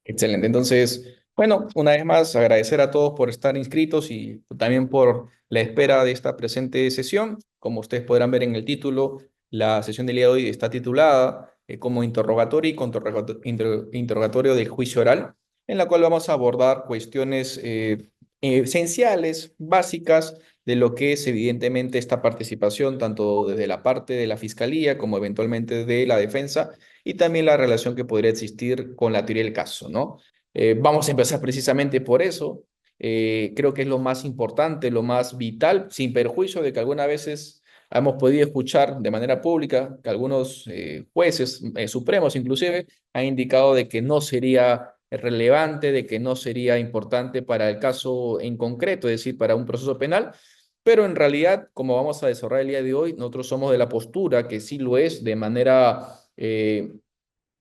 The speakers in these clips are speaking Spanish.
Excelente. Entonces, bueno, una vez más, agradecer a todos por estar inscritos y también por la espera de esta presente sesión. Como ustedes podrán ver en el título, la sesión del día de hoy está titulada como interrogatorio y interrogatorio del juicio oral, en la cual vamos a abordar cuestiones esenciales, básicas, de lo que es evidentemente esta participación, tanto desde la parte de la fiscalía como eventualmente de la defensa y también la relación que podría existir con la teoría del caso, ¿no? Vamos a empezar precisamente por eso. Creo que es lo más importante, lo más vital, sin perjuicio de que algunas veces hemos podido escuchar de manera pública que algunos jueces supremos inclusive han indicado de que no sería relevante, de que no sería importante para el caso en concreto, es decir, para un proceso penal, pero en realidad, como vamos a desarrollar el día de hoy, nosotros somos de la postura que sí lo es de manera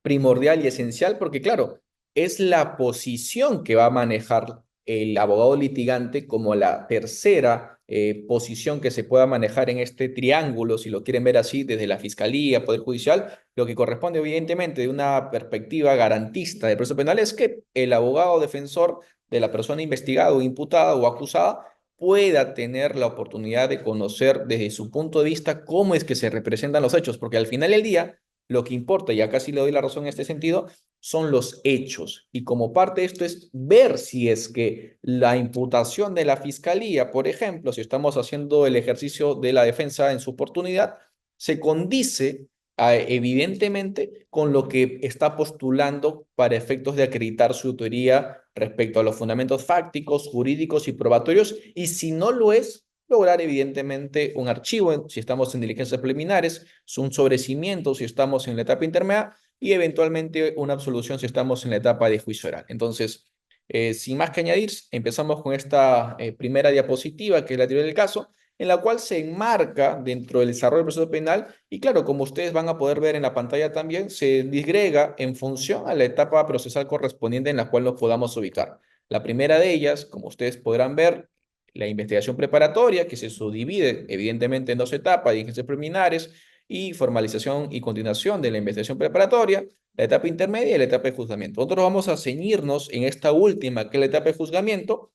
primordial y esencial, porque claro, es la posición que va a manejar el abogado litigante como la tercera posición que se pueda manejar en este triángulo, si lo quieren ver así, desde la Fiscalía, Poder Judicial, lo que corresponde evidentemente de una perspectiva garantista del proceso penal es que el abogado defensor de la persona investigada o imputada o acusada pueda tener la oportunidad de conocer desde su punto de vista cómo es que se representan los hechos, porque al final del día lo que importa, y acá sí le doy la razón en este sentido, son los hechos. Y como parte de esto es ver si es que la imputación de la fiscalía, por ejemplo, si estamos haciendo el ejercicio de la defensa en su oportunidad, se condice evidentemente con lo que está postulando para efectos de acreditar su teoría respecto a los fundamentos fácticos, jurídicos y probatorios, y si no lo es, lograr evidentemente un archivo si estamos en diligencias preliminares, un sobrecimiento si estamos en la etapa intermedia y eventualmente una absolución si estamos en la etapa de juicio oral. Entonces, sin más que añadir, empezamos con esta primera diapositiva, que es la teoría del caso, en la cual se enmarca dentro del desarrollo del proceso penal y claro, como ustedes van a poder ver en la pantalla también, se disgrega en función a la etapa procesal correspondiente en la cual nos podamos ubicar. La primera de ellas, como ustedes podrán ver, la investigación preparatoria, que se subdivide evidentemente en dos etapas, diligencias preliminares y formalización y continuación de la investigación preparatoria, la etapa intermedia y la etapa de juzgamiento. Nosotros vamos a ceñirnos en esta última, que es la etapa de juzgamiento,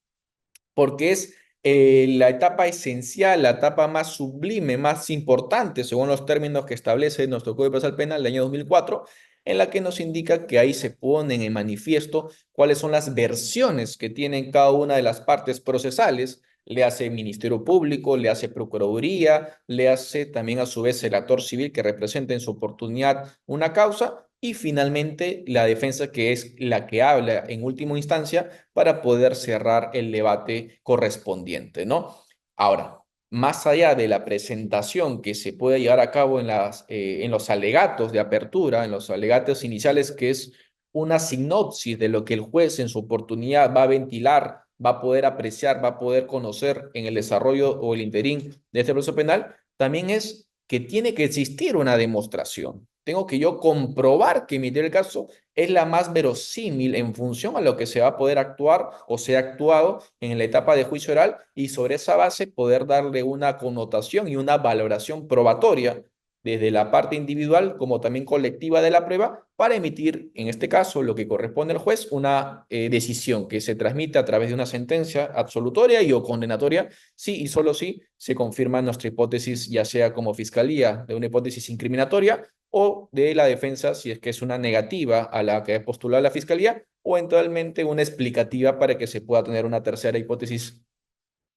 porque es la etapa esencial, la etapa más sublime, más importante, según los términos que establece nuestro Código Procesal Penal del año 2004, en la que nos indica que ahí se ponen en manifiesto cuáles son las versiones que tienen cada una de las partes procesales, le hace Ministerio Público, le hace Procuraduría, le hace también a su vez el actor civil que representa en su oportunidad una causa y finalmente la defensa que es la que habla en última instancia para poder cerrar el debate correspondiente, ¿no? Ahora, más allá de la presentación que se puede llevar a cabo en los alegatos de apertura, en los alegatos iniciales, que es una sinopsis de lo que el juez en su oportunidad va a ventilar, va a poder apreciar, va a poder conocer en el desarrollo o el interín de este proceso penal, también es que tiene que existir una demostración. Tengo que yo comprobar que mi teoría del caso es la más verosímil en función a lo que se va a poder actuar o se ha actuado en la etapa de juicio oral y sobre esa base poder darle una connotación y una valoración probatoria desde la parte individual como también colectiva de la prueba para emitir, en este caso, lo que corresponde al juez, una decisión que se transmite a través de una sentencia absolutoria y o condenatoria, sí y solo si se confirma nuestra hipótesis, ya sea como fiscalía de una hipótesis incriminatoria o de la defensa si es que es una negativa a la que ha postulado la fiscalía o eventualmente una explicativa para que se pueda tener una tercera hipótesis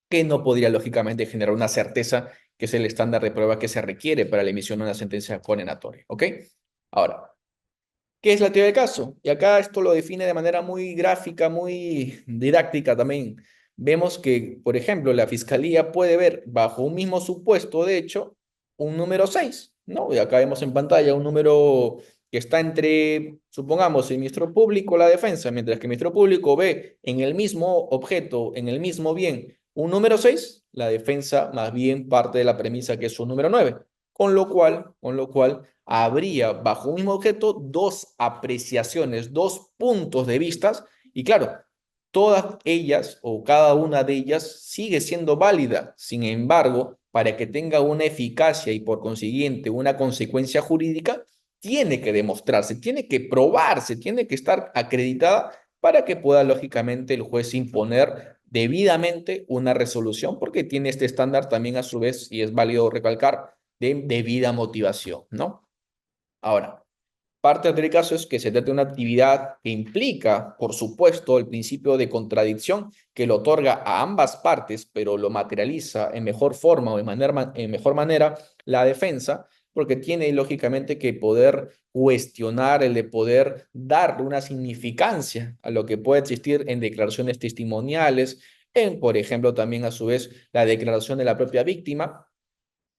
que no podría lógicamente generar una certeza que es el estándar de prueba que se requiere para la emisión de una sentencia condenatoria. ¿Ok? Ahora, ¿qué es la teoría del caso? Y acá esto lo define de manera muy gráfica, muy didáctica también. Vemos que, por ejemplo, la fiscalía puede ver bajo un mismo supuesto, de hecho, un número 6, ¿no? Y acá vemos en pantalla un número que está entre, supongamos, el Ministerio Público o la defensa, mientras que el Ministerio Público ve en el mismo objeto, en el mismo bien, un número 6, la defensa más bien parte de la premisa que es un número 9, con lo cual habría bajo un mismo objeto dos apreciaciones, dos puntos de vistas, y claro, todas ellas o cada una de ellas sigue siendo válida. Sin embargo, para que tenga una eficacia y por consiguiente una consecuencia jurídica, tiene que demostrarse, tiene que probarse, tiene que estar acreditada para que pueda, lógicamente, el juez imponer debidamente una resolución, porque tiene este estándar también a su vez, y es válido recalcar, de debida motivación, ¿no? Ahora, parte del caso es que se trata de una actividad que implica, por supuesto, el principio de contradicción que lo otorga a ambas partes, pero lo materializa en mejor forma o en mejor manera la defensa, porque tiene lógicamente que poder cuestionar, el de poder darle una significancia a lo que puede existir en declaraciones testimoniales, en, por ejemplo, también a su vez la declaración de la propia víctima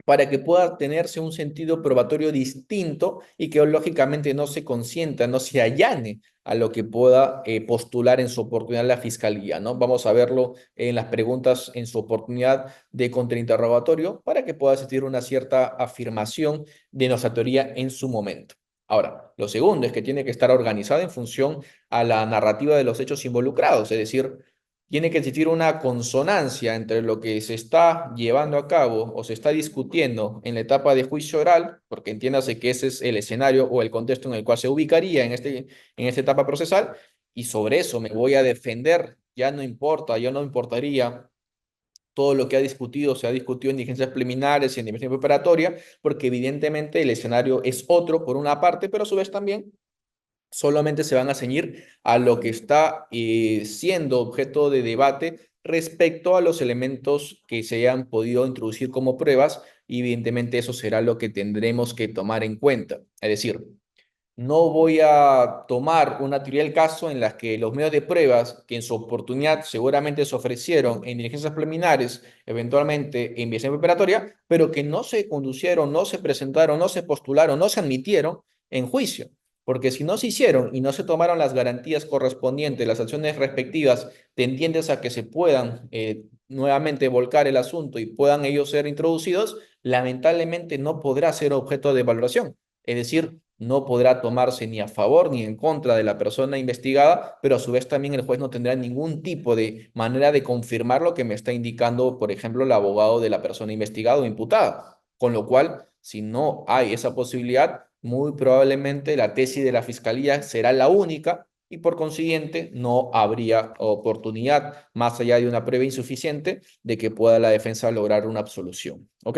para que pueda tenerse un sentido probatorio distinto y que lógicamente no se consienta, no se allane a lo que pueda postular en su oportunidad la fiscalía, ¿no? Vamos a verlo en las preguntas en su oportunidad de contrainterrogatorio para que pueda existir una cierta afirmación de nuestra teoría en su momento. Ahora, lo segundo es que tiene que estar organizado en función a la narrativa de los hechos involucrados, es decir, tiene que existir una consonancia entre lo que se está llevando a cabo o se está discutiendo en la etapa de juicio oral, porque entiéndase que ese es el escenario o el contexto en el cual se ubicaría en esta etapa procesal, y sobre eso me voy a defender, ya no importa, ya no importaría todo lo que se ha discutido en diligencias preliminares y en investigación preparatoria, porque evidentemente el escenario es otro por una parte, pero a su vez también solamente se van a ceñir a lo que está siendo objeto de debate respecto a los elementos que se hayan podido introducir como pruebas, y evidentemente eso será lo que tendremos que tomar en cuenta. Es decir, no voy a tomar una teoría del caso en la que los medios de pruebas que en su oportunidad seguramente se ofrecieron en diligencias preliminares, eventualmente en investigación preparatoria, pero que no se conducieron, no se presentaron, no se postularon, no se admitieron en juicio. Porque si no se hicieron y no se tomaron las garantías correspondientes, las acciones respectivas tendientes a que se puedan nuevamente volcar el asunto y puedan ellos ser introducidos, lamentablemente no podrá ser objeto de valoración. Es decir, no podrá tomarse ni a favor ni en contra de la persona investigada, pero a su vez también el juez no tendrá ningún tipo de manera de confirmar lo que me está indicando, por ejemplo, el abogado de la persona investigada o imputada. Con lo cual, si no hay esa posibilidad, muy probablemente la tesis de la fiscalía será la única y por consiguiente no habría oportunidad, más allá de una prueba insuficiente, de que pueda la defensa lograr una absolución. ¿Ok?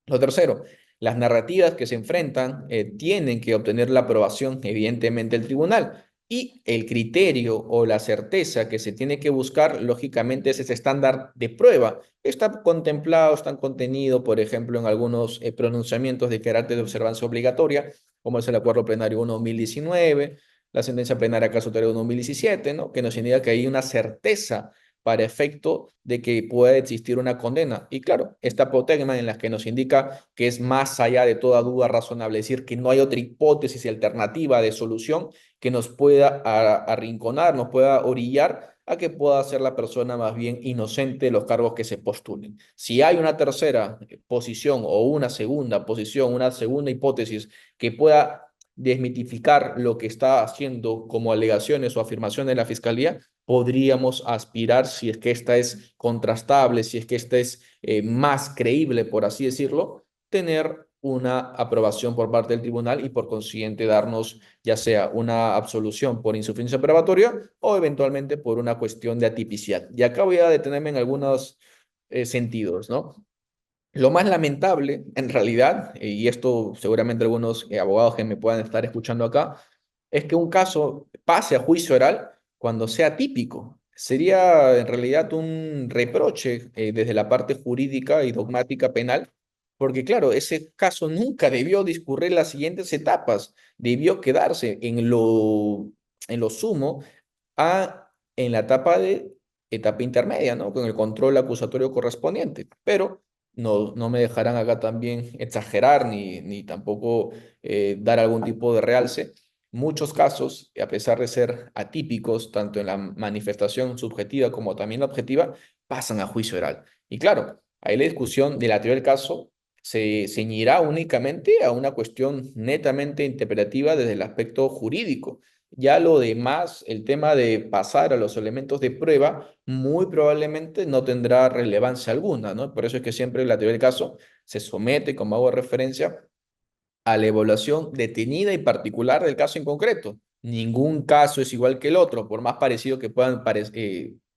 Lo tercero, las narrativas que se enfrentan tienen que obtener la aprobación, evidentemente, del tribunal. Y el criterio o la certeza que se tiene que buscar, lógicamente, es ese estándar de prueba. Está contemplado, está contenido, por ejemplo, en algunos pronunciamientos de carácter de observancia obligatoria, como es el Acuerdo Plenario 1/2019, la Sentencia Plenaria Caso 1/2017, ¿no? Que nos indica que hay una certeza para efecto de que pueda existir una condena. Y claro, esta apotegma en la que nos indica que es más allá de toda duda razonable, es decir, que no hay otra hipótesis y alternativa de solución que nos pueda arrinconar, nos pueda orillar a que pueda ser la persona más bien inocente de los cargos que se postulen. Si hay una tercera posición o una segunda posición, una segunda hipótesis que pueda desmitificar lo que está haciendo como alegaciones o afirmaciones de la Fiscalía, podríamos aspirar, si es que esta es contrastable, si es que esta es más creíble, por así decirlo, tener una aprobación por parte del tribunal y por consiguiente darnos ya sea una absolución por insuficiencia probatoria o eventualmente por una cuestión de atipicidad. Y acá voy a detenerme en algunos sentidos, ¿no? Lo más lamentable, en realidad, y esto seguramente algunos abogados que me puedan estar escuchando acá, es que un caso pase a juicio oral cuando sea típico. Sería en realidad un reproche desde la parte jurídica y dogmática penal, porque claro, ese caso nunca debió discurrir las siguientes etapas, debió quedarse en lo sumo en la etapa intermedia, ¿no? Con el control acusatorio correspondiente. Pero no me dejarán acá también exagerar ni tampoco dar algún tipo de realce. Muchos casos, a pesar de ser atípicos, tanto en la manifestación subjetiva como también la objetiva, pasan a juicio oral. Y claro, ahí la discusión de la teoría del caso se ceñirá únicamente a una cuestión netamente interpretativa desde el aspecto jurídico. Ya lo demás, el tema de pasar a los elementos de prueba, muy probablemente no tendrá relevancia alguna, ¿no? Por eso es que siempre la teoría del caso se somete, como hago referencia, a la evaluación detenida y particular del caso en concreto. Ningún caso es igual que el otro, por más parecido que puedan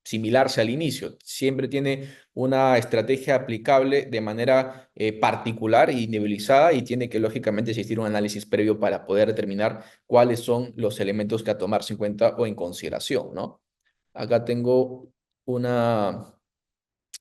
similarse al inicio. Siempre tiene una estrategia aplicable de manera particular y individualizada y tiene que, lógicamente, existir un análisis previo para poder determinar cuáles son los elementos que a tomarse en cuenta o en consideración, ¿no? Acá tengo una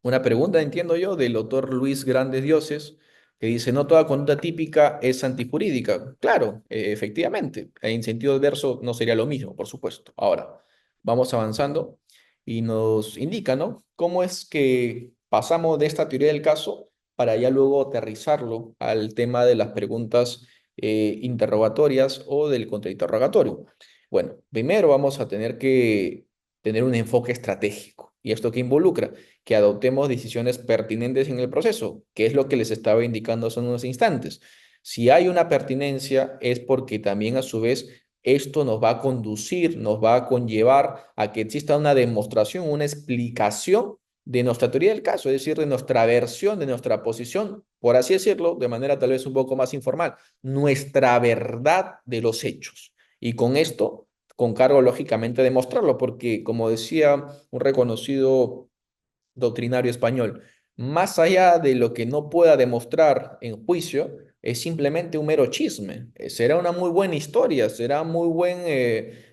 una pregunta, entiendo yo, del autor Luis Grandes Dioses, que dice, no toda conducta típica es antijurídica. Claro, efectivamente, en sentido adverso no sería lo mismo, por supuesto. Ahora, vamos avanzando y nos indica, ¿no? Cómo es que pasamos de esta teoría del caso para ya luego aterrizarlo al tema de las preguntas interrogatorias o del contrainterrogatorio. Bueno, primero vamos a tener que tener un enfoque estratégico. ¿Y esto qué involucra? Que adoptemos decisiones pertinentes en el proceso, que es lo que les estaba indicando hace unos instantes. Si hay una pertinencia es porque también a su vez esto nos va a conducir, nos va a conllevar a que exista una demostración, una explicación de nuestra teoría del caso, es decir, de nuestra versión, de nuestra posición, por así decirlo, de manera tal vez un poco más informal, nuestra verdad de los hechos. Y con esto, con cargo lógicamente de demostrarlo, porque como decía un reconocido doctrinario español, más allá de lo que no pueda demostrar en juicio, es simplemente un mero chisme. Será una muy buena historia, será muy buena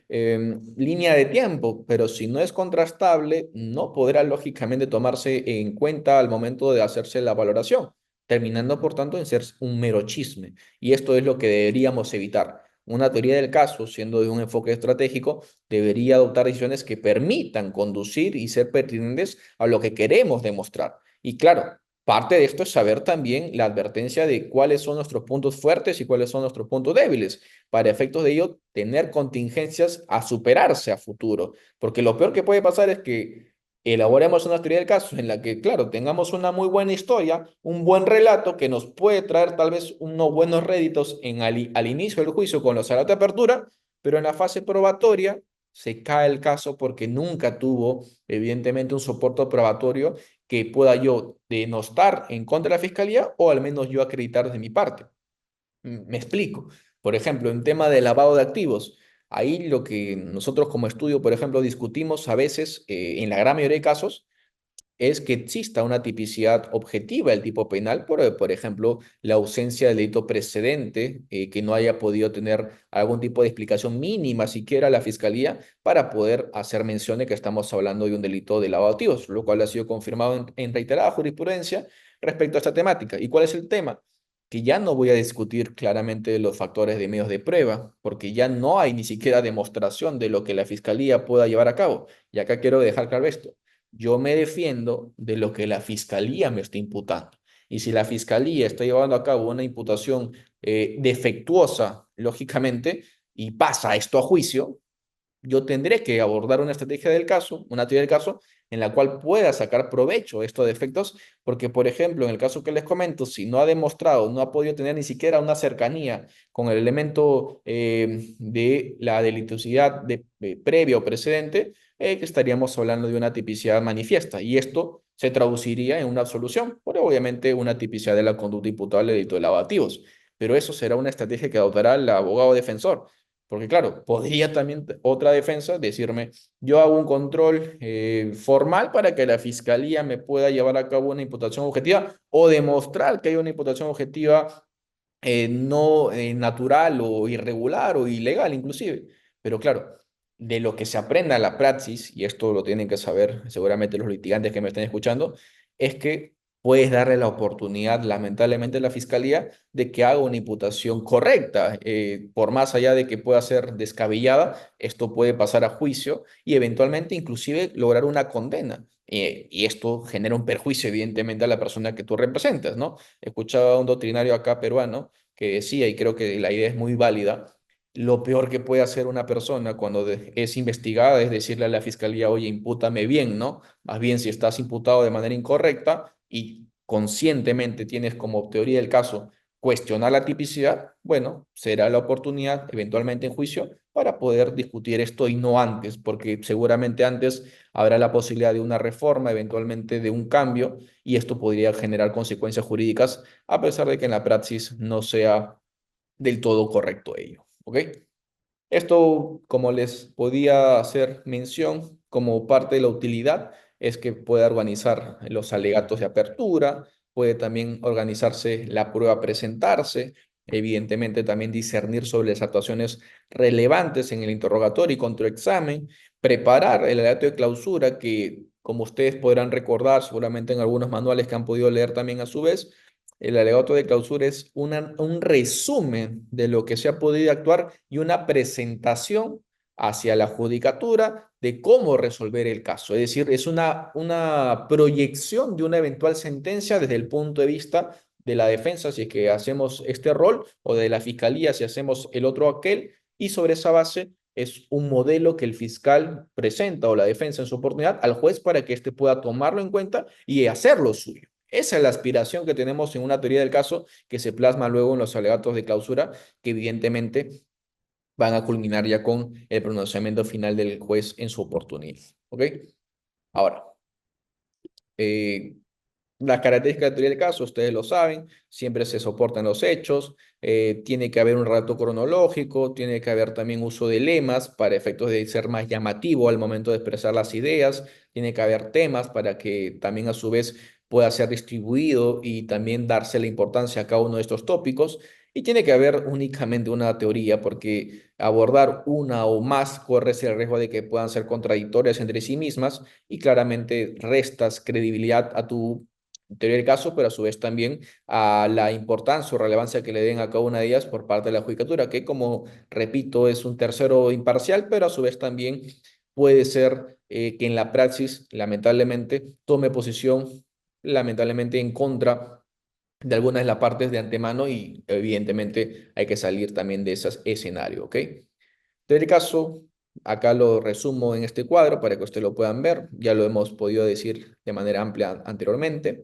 línea de tiempo, pero si no es contrastable, no podrá lógicamente tomarse en cuenta al momento de hacerse la valoración, terminando por tanto en ser un mero chisme. Y esto es lo que deberíamos evitar. Una teoría del caso, siendo de un enfoque estratégico, debería adoptar decisiones que permitan conducir y ser pertinentes a lo que queremos demostrar. Y claro, parte de esto es saber también la advertencia de cuáles son nuestros puntos fuertes y cuáles son nuestros puntos débiles, para efectos de ello tener contingencias a superarse a futuro. Porque lo peor que puede pasar es que elaboremos una teoría del caso en la que, claro, tengamos una muy buena historia, un buen relato que nos puede traer tal vez unos buenos réditos al inicio del juicio con los salatos de apertura, pero en la fase probatoria se cae el caso porque nunca tuvo, evidentemente, un soporte probatorio que pueda yo denostar en contra de la fiscalía o al menos yo acreditar de mi parte. Me explico. Por ejemplo, en tema de lavado de activos, ahí lo que nosotros como estudio, por ejemplo, discutimos a veces, en la gran mayoría de casos, es que exista una tipicidad objetiva del tipo penal, por ejemplo, la ausencia del delito precedente, que no haya podido tener algún tipo de explicación mínima siquiera a la fiscalía para poder hacer mención de que estamos hablando de un delito de lavado de activos, lo cual ha sido confirmado en reiterada jurisprudencia respecto a esta temática. ¿Y cuál es el tema? Que ya no voy a discutir claramente los factores de medios de prueba, porque ya no hay ni siquiera demostración de lo que la fiscalía pueda llevar a cabo. Y acá quiero dejar claro esto. Yo me defiendo de lo que la fiscalía me está imputando. Y si la fiscalía está llevando a cabo una imputación defectuosa, lógicamente, y pasa esto a juicio, yo tendré que abordar una estrategia del caso, una teoría del caso, en la cual pueda sacar provecho de estos defectos, porque, por ejemplo, en el caso que les comento, si no ha demostrado, no ha podido tener ni siquiera una cercanía con el elemento de la delituosidad previa o precedente, que estaríamos hablando de una tipicidad manifiesta, y esto se traduciría en una absolución, por obviamente una tipicidad de la conducta imputable de delito de lavativos. Pero eso será una estrategia que adoptará el abogado defensor. Porque claro, podría también otra defensa decirme, yo hago un control formal para que la fiscalía me pueda llevar a cabo una imputación objetiva o demostrar que hay una imputación objetiva no natural o irregular o ilegal inclusive. Pero claro, de lo que se aprenda en la praxis, y esto lo tienen que saber seguramente los litigantes que me estén escuchando, es que puedes darle la oportunidad, lamentablemente, a la fiscalía de que haga una imputación correcta. Por más allá de que pueda ser descabellada, esto puede pasar a juicio y eventualmente inclusive lograr una condena. Y esto genera un perjuicio, evidentemente, a la persona que tú representas, ¿no? Escuchaba a un doctrinario acá peruano que decía, y creo que la idea es muy válida, lo peor que puede hacer una persona cuando es investigada es decirle a la fiscalía, oye, impútame bien, ¿no? Más bien, si estás imputado de manera incorrecta y conscientemente tienes como teoría del caso cuestionar la tipicidad, bueno, será la oportunidad eventualmente en juicio para poder discutir esto y no antes, porque seguramente antes habrá la posibilidad de una reforma, eventualmente de un cambio, y esto podría generar consecuencias jurídicas, a pesar de que en la praxis no sea del todo correcto ello, ¿ok? Esto, como les podía hacer mención, como parte de la utilidad, es que puede organizar los alegatos de apertura, puede también organizarse la prueba presentarse, evidentemente también discernir sobre las actuaciones relevantes en el interrogatorio y contraexamen, preparar el alegato de clausura que, como ustedes podrán recordar, seguramente en algunos manuales que han podido leer también a su vez, el alegato de clausura es un resumen de lo que se ha podido actuar y una presentación hacia la judicatura de cómo resolver el caso. Es decir, es una proyección de una eventual sentencia desde el punto de vista de la defensa, si es que hacemos este rol, o de la fiscalía, si hacemos el otro aquel, y sobre esa base es un modelo que el fiscal presenta o la defensa en su oportunidad al juez para que éste pueda tomarlo en cuenta y hacerlo suyo. Esa es la aspiración que tenemos en una teoría del caso que se plasma luego en los alegatos de clausura, que evidentemente van a culminar ya con el pronunciamiento final del juez en su oportunidad. ¿Ok? Ahora, eh, las características de la teoría del caso, ustedes lo saben, siempre se soportan los hechos, tiene que haber un relato cronológico, tiene que haber también uso de lemas para efectos de ser más llamativo al momento de expresar las ideas, tiene que haber temas para que también a su vez pueda ser distribuido y también darse la importancia a cada uno de estos tópicos. Y tiene que haber únicamente una teoría, porque abordar una o más corres el riesgo de que puedan ser contradictorias entre sí mismas y claramente restas credibilidad a tu teoría del caso, pero a su vez también a la importancia o relevancia que le den a cada una de ellas por parte de la judicatura, que como repito es un tercero imparcial, pero a su vez también puede ser que en la praxis, lamentablemente, tome posición, lamentablemente, en contra de algunas de las partes de antemano y evidentemente hay que salir también de ese escenario, ¿ok? Del caso, acá lo resumo en este cuadro para que ustedes lo puedan ver, ya lo hemos podido decir de manera amplia anteriormente.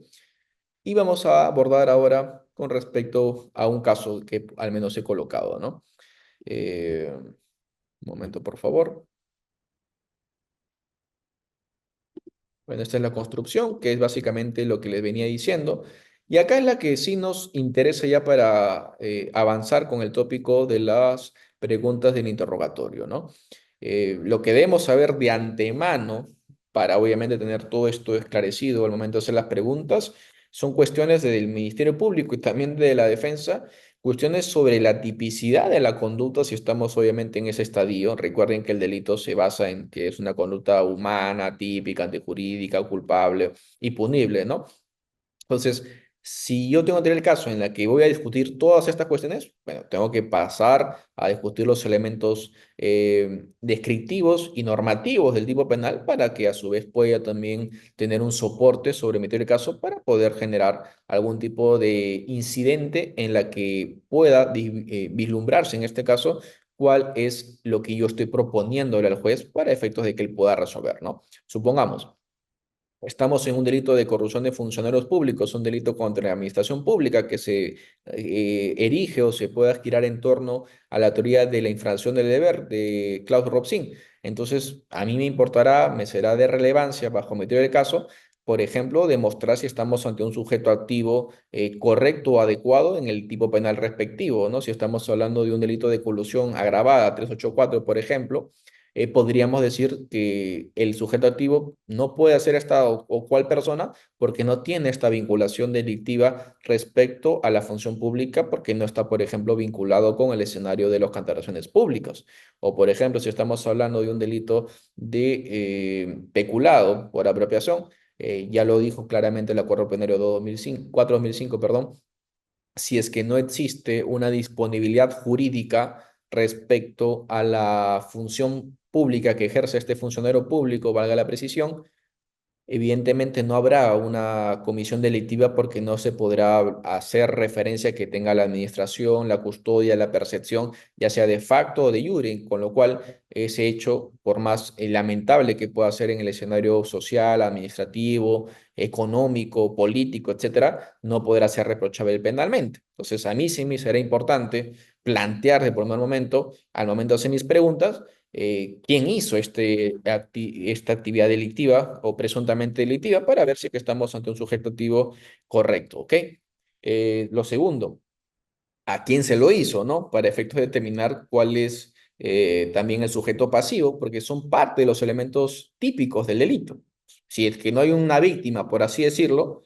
Y vamos a abordar ahora con respecto a un caso que al menos he colocado, ¿no? Un momento, por favor. Bueno, esta es la construcción, que es básicamente lo que les venía diciendo. Y acá es la que sí nos interesa ya para avanzar con el tópico de las preguntas del interrogatorio, ¿no? Lo que debemos saber de antemano, para obviamente tener todo esto esclarecido al momento de hacer las preguntas, son cuestiones del Ministerio Público y también de la Defensa, cuestiones sobre la tipicidad de la conducta si estamos obviamente en ese estadio. Recuerden que el delito se basa en que es una conducta humana, típica, antijurídica, culpable y punible, ¿no? Entonces, si yo tengo que tener el caso en la que voy a discutir todas estas cuestiones, bueno, tengo que pasar a discutir los elementos descriptivos y normativos del tipo penal para que a su vez pueda también tener un soporte sobre mi teoría del caso para poder generar algún tipo de incidente en la que pueda vislumbrarse en este caso cuál es lo que yo estoy proponiéndole al juez para efectos de que él pueda resolver, ¿no? Supongamos. Estamos en un delito de corrupción de funcionarios públicos, un delito contra la administración pública que se erige o se puede girar en torno a la teoría de la infracción del deber de Klaus Robsin. Entonces, a mí me importará, me será de relevancia bajo mi teoría del caso, por ejemplo, demostrar si estamos ante un sujeto activo correcto o adecuado en el tipo penal respectivo, ¿no? Si estamos hablando de un delito de colusión agravada, 384, por ejemplo, podríamos decir que el sujeto activo no puede hacer esta o cual persona porque no tiene esta vinculación delictiva respecto a la función pública porque no está, por ejemplo, vinculado con el escenario de las contrataciones públicas. O, por ejemplo, si estamos hablando de un delito de peculado por apropiación, ya lo dijo claramente el Acuerdo Plenario 2005, 4-2005, perdón, si es que no existe una disponibilidad jurídica respecto a la función pública que ejerce este funcionario público, valga la precisión, evidentemente no habrá una comisión delictiva porque no se podrá hacer referencia que tenga la administración, la custodia, la percepción, ya sea de facto o de jure, con lo cual ese hecho, por más lamentable que pueda ser en el escenario social, administrativo, económico, político, etcétera, no podrá ser reprochable penalmente. Entonces, a mí sí me será importante plantear de primer momento, al momento de hacer mis preguntas, quién hizo esta actividad delictiva o presuntamente delictiva para ver si que estamos ante un sujeto activo correcto, ¿ok? Lo segundo, a quién se lo hizo, ¿no? Para efectos de determinar cuál es también el sujeto pasivo, porque son parte de los elementos típicos del delito. Si es que no hay una víctima, por así decirlo,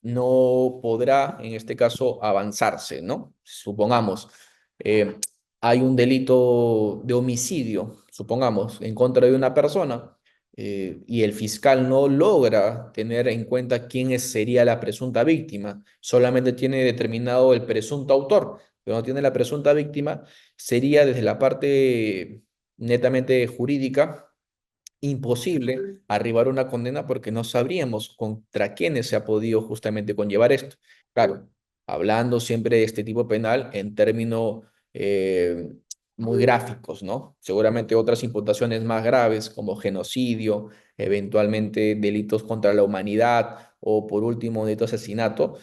no podrá, en este caso, avanzarse, ¿no? Supongamos, eh, hay un delito de homicidio, supongamos, en contra de una persona, y el fiscal no logra tener en cuenta sería la presunta víctima, solamente tiene determinado el presunto autor, pero no tiene la presunta víctima, sería desde la parte netamente jurídica imposible arribar a una condena porque no sabríamos contra quiénes se ha podido justamente conllevar esto. Claro, hablando siempre de este tipo penal en términos eh, muy gráficos, ¿no? Seguramente otras imputaciones más graves como genocidio, eventualmente delitos contra la humanidad o por último delito de asesinato,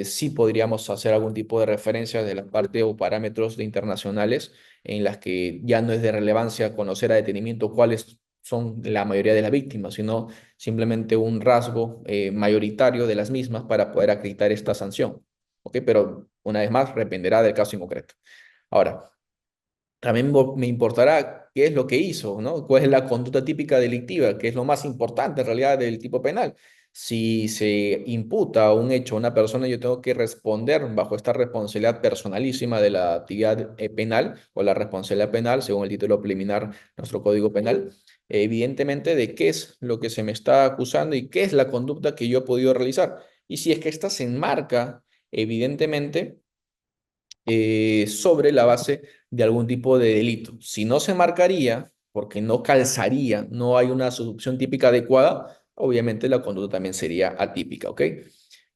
sí podríamos hacer algún tipo de referencia de la parte o parámetros de internacionales en las que ya no es de relevancia conocer a detenimiento cuáles son la mayoría de las víctimas, sino simplemente un rasgo mayoritario de las mismas para poder acreditar esta sanción. ¿Ok? Pero una vez más, dependerá del caso en concreto. Ahora, también me importará qué es lo que hizo, ¿no? ¿Cuál es la conducta típica delictiva? Que es lo más importante en realidad del tipo penal. Si se imputa un hecho a una persona, yo tengo que responder bajo esta responsabilidad personalísima de la actividad penal o la responsabilidad penal, según el título preliminar de nuestro Código Penal, evidentemente de qué es lo que se me está acusando y qué es la conducta que yo he podido realizar. Y si es que ésta se enmarca, evidentemente, sobre la base de algún tipo de delito. Si no se marcaría, porque no calzaría, no hay una solución típica adecuada, obviamente la conducta también sería atípica, ¿ok?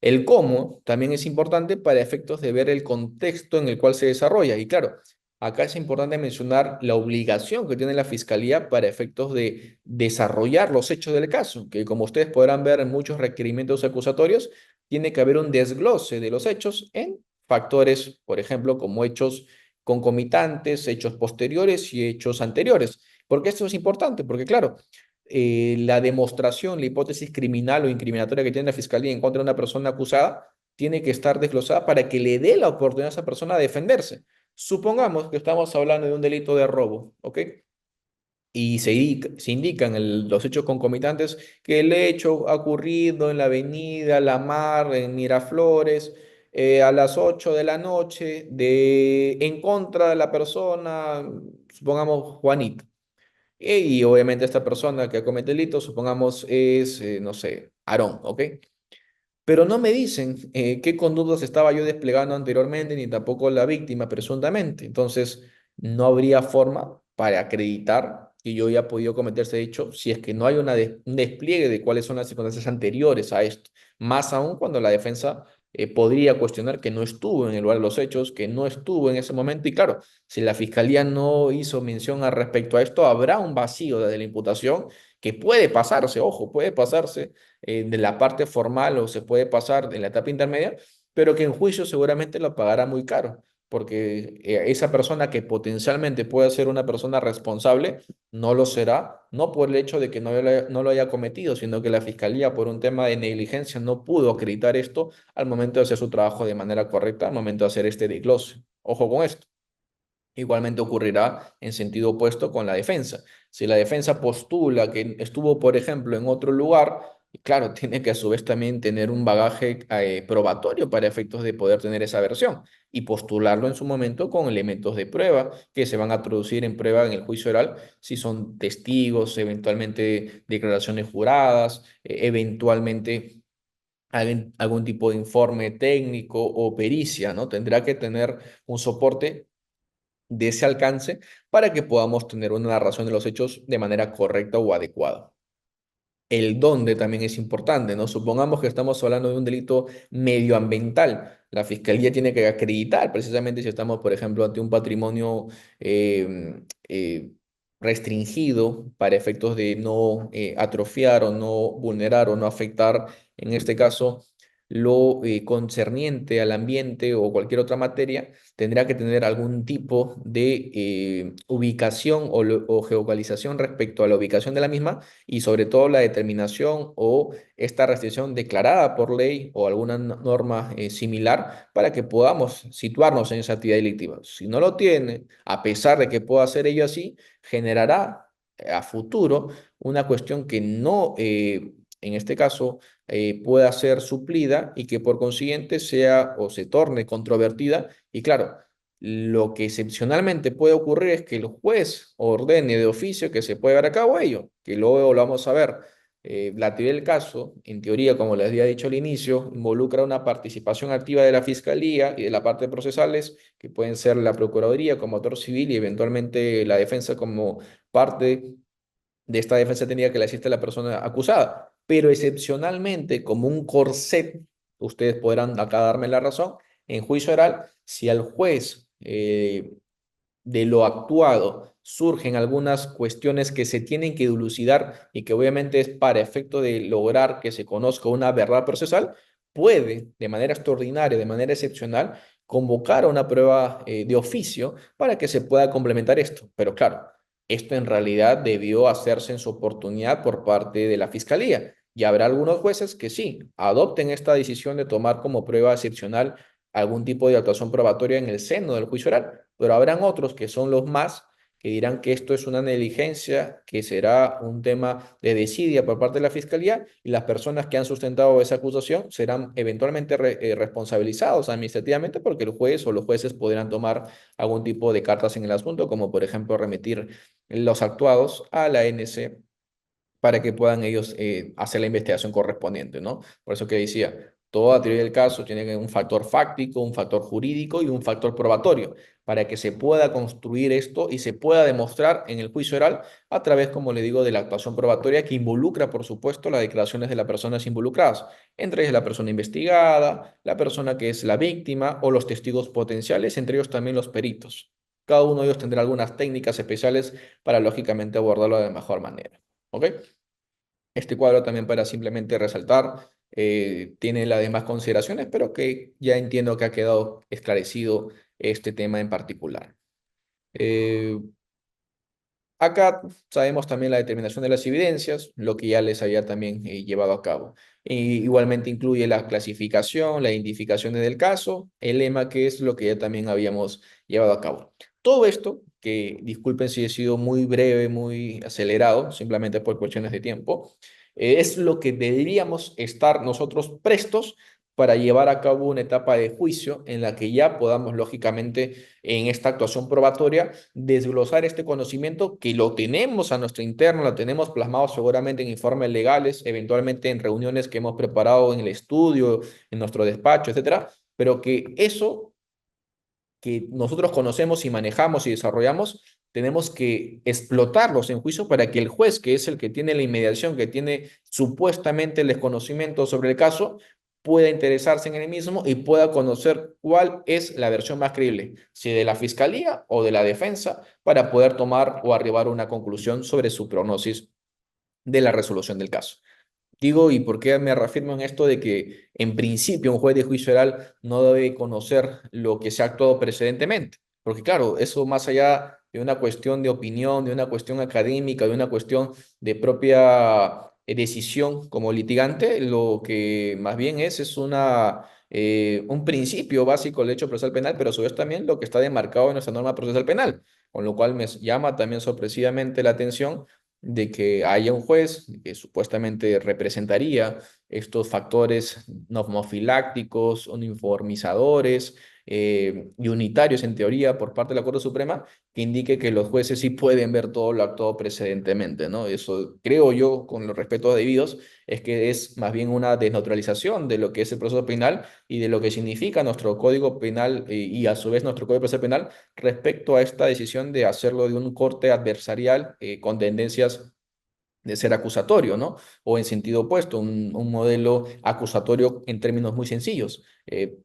El cómo también es importante para efectos de ver el contexto en el cual se desarrolla. Y claro, acá es importante mencionar la obligación que tiene la Fiscalía para efectos de desarrollar los hechos del caso, que como ustedes podrán ver en muchos requerimientos acusatorios, tiene que haber un desglose de los hechos en factores, por ejemplo, como hechos concomitantes, hechos posteriores y hechos anteriores. ¿Por qué esto es importante? Porque, claro, la demostración, la hipótesis criminal o incriminatoria que tiene la fiscalía en contra de una persona acusada tiene que estar desglosada para que le dé la oportunidad a esa persona de defenderse. Supongamos que estamos hablando de un delito de robo, ¿ok? Y se indican los hechos concomitantes que el hecho ha ocurrido en la avenida La Mar, en Miraflores, a las 8 de la noche, en contra de la persona, supongamos Juanito. Y obviamente esta persona que comete el delito, supongamos es, no sé, Aarón, ¿ok? Pero no me dicen qué conductas estaba yo desplegando anteriormente, ni tampoco la víctima presuntamente. Entonces, no habría forma para acreditar que yo haya podido cometer ese hecho si es que no hay un despliegue de cuáles son las circunstancias anteriores a esto. Más aún cuando la defensa podría cuestionar que no estuvo en el lugar de los hechos, que no estuvo en ese momento. Y claro, si la fiscalía no hizo mención al respecto a esto, habrá un vacío desde la imputación que puede pasarse, ojo, puede pasarse de la parte formal o se puede pasar en la etapa intermedia, pero que en juicio seguramente lo pagará muy caro, porque esa persona que potencialmente puede ser una persona responsable, no lo será, no por el hecho de que no lo haya cometido, sino que la fiscalía por un tema de negligencia no pudo acreditar esto al momento de hacer su trabajo de manera correcta, al momento de hacer este desglose. Ojo con esto. Igualmente ocurrirá en sentido opuesto con la defensa. Si la defensa postula que estuvo, por ejemplo, en otro lugar, claro, tiene que a su vez también tener un bagaje probatorio para efectos de poder tener esa versión y postularlo en su momento con elementos de prueba que se van a traducir en prueba en el juicio oral, si son testigos, eventualmente declaraciones juradas, eventualmente algún tipo de informe técnico o pericia, ¿no? Tendrá que tener un soporte de ese alcance para que podamos tener una narración de los hechos de manera correcta o adecuada. El dónde también es importante, ¿no? Supongamos que estamos hablando de un delito medioambiental. La fiscalía tiene que acreditar precisamente si estamos, por ejemplo, ante un patrimonio eh, eh, restringido para efectos de no atrofiar o no vulnerar o no afectar, en este caso, lo concerniente al ambiente o cualquier otra materia, tendrá que tener algún tipo de ubicación o geolocalización respecto a la ubicación de la misma y sobre todo la determinación o esta restricción declarada por ley o alguna norma similar para que podamos situarnos en esa actividad delictiva. Si no lo tiene, a pesar de que pueda hacer ello así, generará a futuro una cuestión que no, en este caso, pueda ser suplida y que por consiguiente sea o se torne controvertida. Y claro, lo que excepcionalmente puede ocurrir es que el juez ordene de oficio que se puede llevar a cabo ello, que luego lo vamos a ver. La actividad del caso, en teoría, como les había dicho al inicio, involucra una participación activa de la Fiscalía y de la parte procesales, que pueden ser la Procuraduría como actor civil y eventualmente la defensa como parte de esta defensa técnica que le asiste a la persona acusada. Pero excepcionalmente, como un corset, ustedes podrán acá darme la razón, en juicio oral, si al juez de lo actuado surgen algunas cuestiones que se tienen que dilucidar y que obviamente es para efecto de lograr que se conozca una verdad procesal, puede de manera extraordinaria, de manera excepcional, convocar a una prueba de oficio para que se pueda complementar esto. Pero claro, esto en realidad debió hacerse en su oportunidad por parte de la Fiscalía. Y habrá algunos jueces que sí, adopten esta decisión de tomar como prueba excepcional algún tipo de actuación probatoria en el seno del juicio oral, pero habrán otros que son los más que dirán que esto es una negligencia, que será un tema de desidia por parte de la Fiscalía y las personas que han sustentado esa acusación serán eventualmente responsabilizados administrativamente porque el juez o los jueces podrán tomar algún tipo de cartas en el asunto, como por ejemplo remitir los actuados a la ANC para que puedan ellos hacer la investigación correspondiente, ¿no? Por eso que decía, toda teoría del caso tiene un factor fáctico, un factor jurídico y un factor probatorio, para que se pueda construir esto y se pueda demostrar en el juicio oral a través, como le digo, de la actuación probatoria que involucra, por supuesto, las declaraciones de las personas involucradas, entre ellas la persona investigada, la persona que es la víctima o los testigos potenciales, entre ellos también los peritos. Cada uno de ellos tendrá algunas técnicas especiales para, lógicamente, abordarlo de la mejor manera. ¿Ok? Este cuadro también para simplemente resaltar, tiene las demás consideraciones, pero que ya entiendo que ha quedado esclarecido este tema en particular. Eh, Acá sabemos también la determinación de las evidencias, lo que ya les había también llevado a cabo. Igualmente incluye la clasificación, las identificaciones del caso, el lema, que es lo que ya también habíamos llevado a cabo. Todo esto, que disculpen si he sido muy breve, muy acelerado, simplemente por cuestiones de tiempo, es lo que deberíamos estar nosotros prestos para llevar a cabo una etapa de juicio en la que ya podamos, lógicamente, en esta actuación probatoria, desglosar este conocimiento que lo tenemos a nuestro interno, lo tenemos plasmado seguramente en informes legales, eventualmente en reuniones que hemos preparado en el estudio, en nuestro despacho, etcétera, pero que eso que nosotros conocemos y manejamos y desarrollamos, tenemos que explotarlos en juicio para que el juez, que es el que tiene la inmediación, que tiene supuestamente el desconocimiento sobre el caso, pueda interesarse en el mismo y pueda conocer cuál es la versión más creíble, si de la fiscalía o de la defensa, para poder tomar o arribar a una conclusión sobre su prognosis de la resolución del caso. Digo, ¿y por qué me reafirmo en esto de que en principio un juez de juicio oral no debe conocer lo que se ha actuado precedentemente? Porque claro, eso más allá de una cuestión de opinión, de una cuestión académica, de una cuestión de propia decisión como litigante, lo que más bien es un principio básico del derecho procesal penal, pero a su vez también lo que está demarcado en nuestra norma procesal penal, con lo cual me llama también sorpresivamente la atención de que haya un juez que supuestamente representaría estos factores normofilácticos, uniformizadores y unitarios en teoría por parte de la Corte Suprema, que indique que los jueces sí pueden ver todo lo actuado precedentemente, ¿no? Eso creo yo, con los respetos debidos, es que es más bien una desnaturalización de lo que es el proceso penal y de lo que significa nuestro Código Penal y a su vez nuestro Código Procesal Penal respecto a esta decisión de hacerlo de un corte adversarial con tendencias de ser acusatorio, ¿no? O en sentido opuesto, un modelo acusatorio en términos muy sencillos.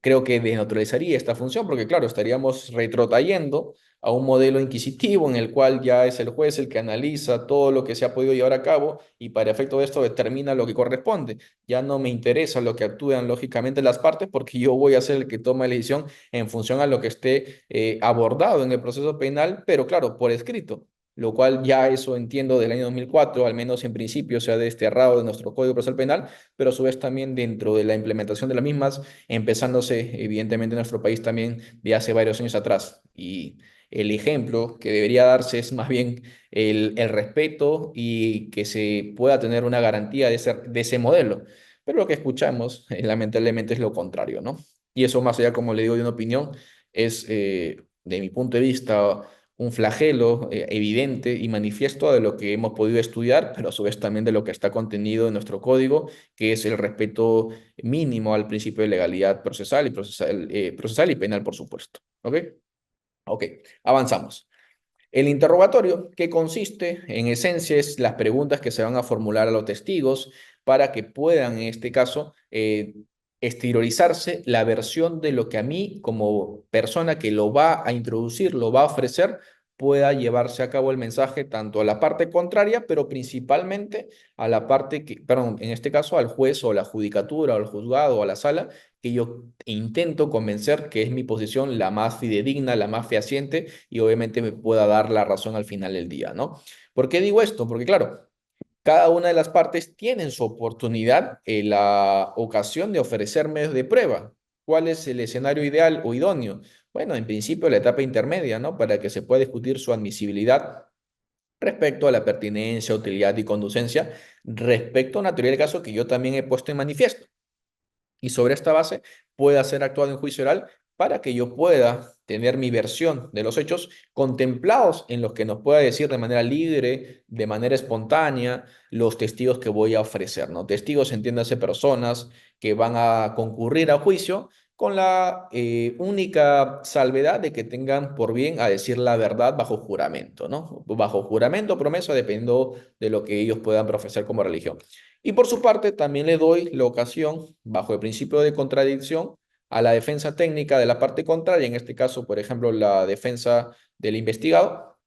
Creo que desnaturalizaría esta función porque, claro, estaríamos retrotrayendo a un modelo inquisitivo en el cual ya es el juez el que analiza todo lo que se ha podido llevar a cabo y para efecto de esto determina lo que corresponde. Ya no me interesa lo que actúan lógicamente las partes porque yo voy a ser el que toma la decisión en función a lo que esté abordado en el proceso penal, pero claro, por escrito, lo cual ya eso entiendo del año 2004, al menos en principio se ha desterrado de nuestro Código Procesal Penal, pero a su vez también dentro de la implementación de las mismas, empezándose evidentemente en nuestro país también de hace varios años atrás. Y el ejemplo que debería darse es más bien el respeto y que se pueda tener una garantía de ese modelo. Pero lo que escuchamos, lamentablemente, es lo contrario, ¿no? Y eso, más allá, como le digo, de una opinión, es, de mi punto de vista, un flagelo evidente y manifiesto de lo que hemos podido estudiar, pero a su vez también de lo que está contenido en nuestro código, que es el respeto mínimo al principio de legalidad procesal procesal y penal, por supuesto. ¿Ok? Ok, avanzamos. El interrogatorio, que consiste en esencia, es las preguntas que se van a formular a los testigos para que puedan, en este caso, exteriorizarse la versión de lo que a mí, como persona que lo va a introducir, lo va a ofrecer, pueda llevarse a cabo el mensaje tanto a la parte contraria, pero principalmente a la parte que, perdón, en este caso al juez o la judicatura o al juzgado o a la sala, que yo intento convencer que es mi posición la más fidedigna, la más fehaciente y obviamente me pueda dar la razón al final del día, ¿no? ¿Por qué digo esto? Porque claro, cada una de las partes tiene su oportunidad en la ocasión de ofrecer medios de prueba. ¿Cuál es el escenario ideal o idóneo? Bueno, en principio la etapa intermedia, ¿no? Para que se pueda discutir su admisibilidad respecto a la pertinencia, utilidad y conducencia, respecto a una teoría del caso que yo también he puesto en manifiesto y sobre esta base pueda ser actuado en juicio oral para que yo pueda tener mi versión de los hechos contemplados en los que nos pueda decir de manera libre, de manera espontánea, los testigos que voy a ofrecer, ¿no? Testigos, entiéndase, personas que van a concurrir a juicio con la única salvedad de que tengan por bien a decir la verdad bajo juramento, ¿no? Bajo juramento o promesa, dependiendo de lo que ellos puedan profesar como religión. Y por su parte, también le doy la ocasión, bajo el principio de contradicción, a la defensa técnica de la parte contraria, en este caso, por ejemplo, la defensa del investigado,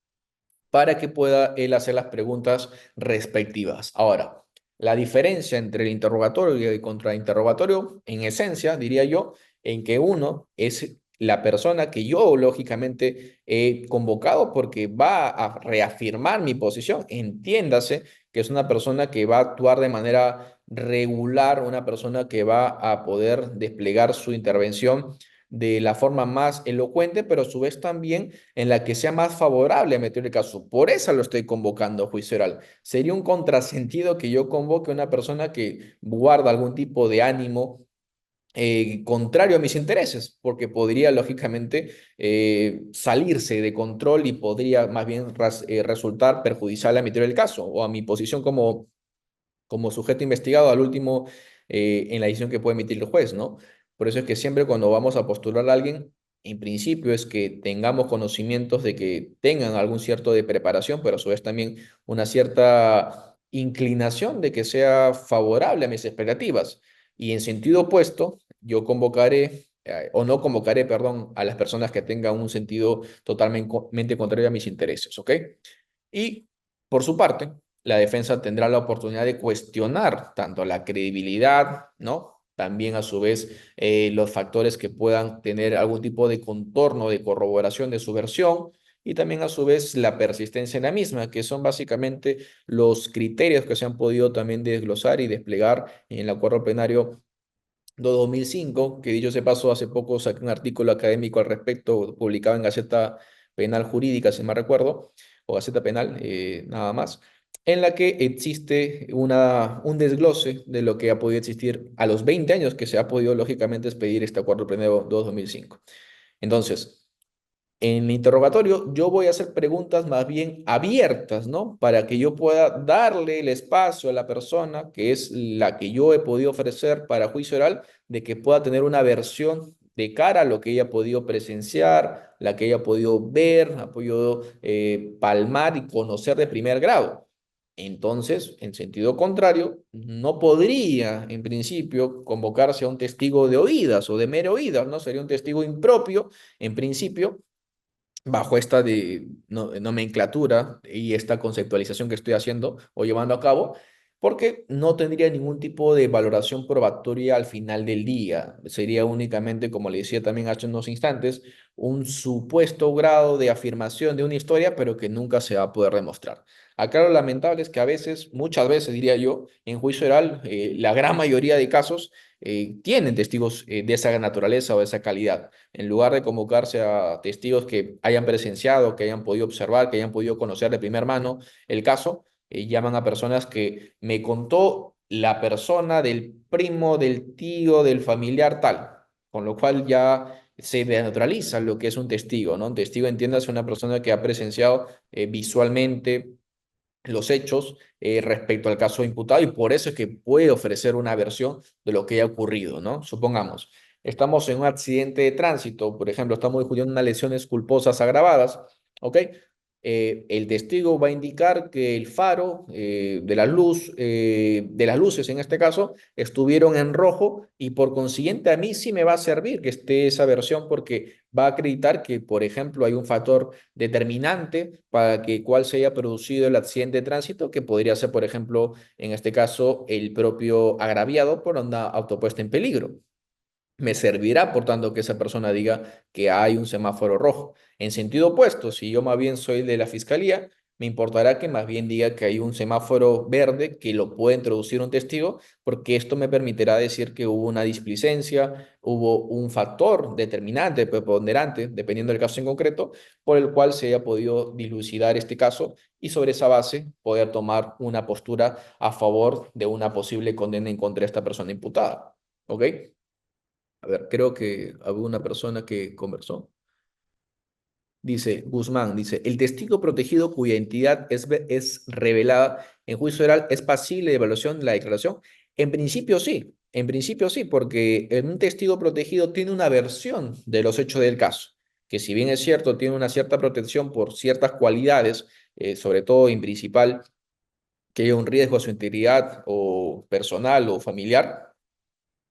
para que pueda él hacer las preguntas respectivas. Ahora, la diferencia entre el interrogatorio y el contrainterrogatorio, en esencia, diría yo, en que uno es la persona que yo lógicamente he convocado porque va a reafirmar mi posición. Entiéndase que es una persona que va a actuar de manera regular, una persona que va a poder desplegar su intervención de la forma más elocuente, pero a su vez también en la que sea más favorable a meter el caso. Por eso lo estoy convocando a juicio oral. Sería un contrasentido que yo convoque a una persona que guarda algún tipo de ánimo contrario a mis intereses, porque podría lógicamente salirse de control y podría más bien resultar perjudicial a mi teoría del caso o a mi posición como sujeto investigado al último en la decisión que puede emitir el juez, ¿no? Por eso es que siempre cuando vamos a postular a alguien, en principio es que tengamos conocimientos de que tengan algún cierto de preparación, pero a su vez también una cierta inclinación de que sea favorable a mis expectativas. Y en sentido opuesto, yo convocaré, o no convocaré, perdón, a las personas que tengan un sentido totalmente contrario a mis intereses, ¿ok? Y por su parte, la defensa tendrá la oportunidad de cuestionar tanto la credibilidad, ¿no? También a su vez los factores que puedan tener algún tipo de contorno, de corroboración de su versión y también a su vez la persistencia en la misma, que son básicamente los criterios que se han podido también desglosar y desplegar en el acuerdo plenario de 2005, que dicho se pasó hace poco saqué un artículo académico al respecto, publicado en Gaceta Penal Jurídica, si me recuerdo, o Gaceta Penal, nada más, en la que existe un desglose de lo que ha podido existir a los 20 años que se ha podido lógicamente expedir este acuerdo plenario de 2005. Entonces, en mi interrogatorio, yo voy a hacer preguntas más bien abiertas, ¿no? Para que yo pueda darle el espacio a la persona, que es la que yo he podido ofrecer para juicio oral, de que pueda tener una versión de cara a lo que ella ha podido presenciar, la que ella ha podido ver, ha podido palmar y conocer de primer grado. Entonces, en sentido contrario, no podría, en principio, convocarse a un testigo de oídas o de mero oídas, ¿no? Sería un testigo impropio, en principio bajo esta nomenclatura y esta conceptualización que estoy haciendo o llevando a cabo, porque no tendría ningún tipo de valoración probatoria al final del día. Sería únicamente, como le decía también hace unos instantes, un supuesto grado de afirmación de una historia, pero que nunca se va a poder demostrar. Acá lo lamentable es que a veces, muchas veces diría yo, en juicio oral, la gran mayoría de casos tienen testigos de esa naturaleza o de esa calidad en lugar de convocarse a testigos que hayan presenciado, que hayan podido observar, que hayan podido conocer de primera mano el caso, llaman a personas que me contó la persona del primo, del tío, del familiar tal, con lo cual ya se desnaturaliza lo que es un testigo, ¿no? Un testigo, entiéndase, una persona que ha presenciado visualmente los hechos respecto al caso imputado y por eso es que puede ofrecer una versión de lo que haya ocurrido, ¿no? Supongamos, estamos en un accidente de tránsito, por ejemplo, estamos discutiendo unas lesiones culposas agravadas, ¿ok? El testigo va a indicar que el faro de las luces en este caso, estuvieron en rojo y por consiguiente a mí sí me va a servir que esté esa versión porque va a acreditar que, por ejemplo, hay un factor determinante para que cuál se haya producido el accidente de tránsito, que podría ser, por ejemplo, en este caso, el propio agraviado por una autopuesta en peligro. Me servirá, por tanto, que esa persona diga que hay un semáforo rojo. En sentido opuesto, si yo más bien soy de la fiscalía, me importará que más bien diga que hay un semáforo verde que lo puede introducir un testigo, porque esto me permitirá decir que hubo una displicencia, hubo un factor determinante, preponderante, dependiendo del caso en concreto, por el cual se haya podido dilucidar este caso y sobre esa base poder tomar una postura a favor de una posible condena en contra de esta persona imputada. ¿Ok? A ver, creo que había una persona que conversó. Dice Guzmán, dice, el testigo protegido cuya identidad es revelada en juicio oral es pasible de evaluación de la declaración. En principio sí, porque un testigo protegido tiene una versión de los hechos del caso, que si bien es cierto, tiene una cierta protección por ciertas cualidades, sobre todo en principal, que haya un riesgo a su integridad o personal o familiar,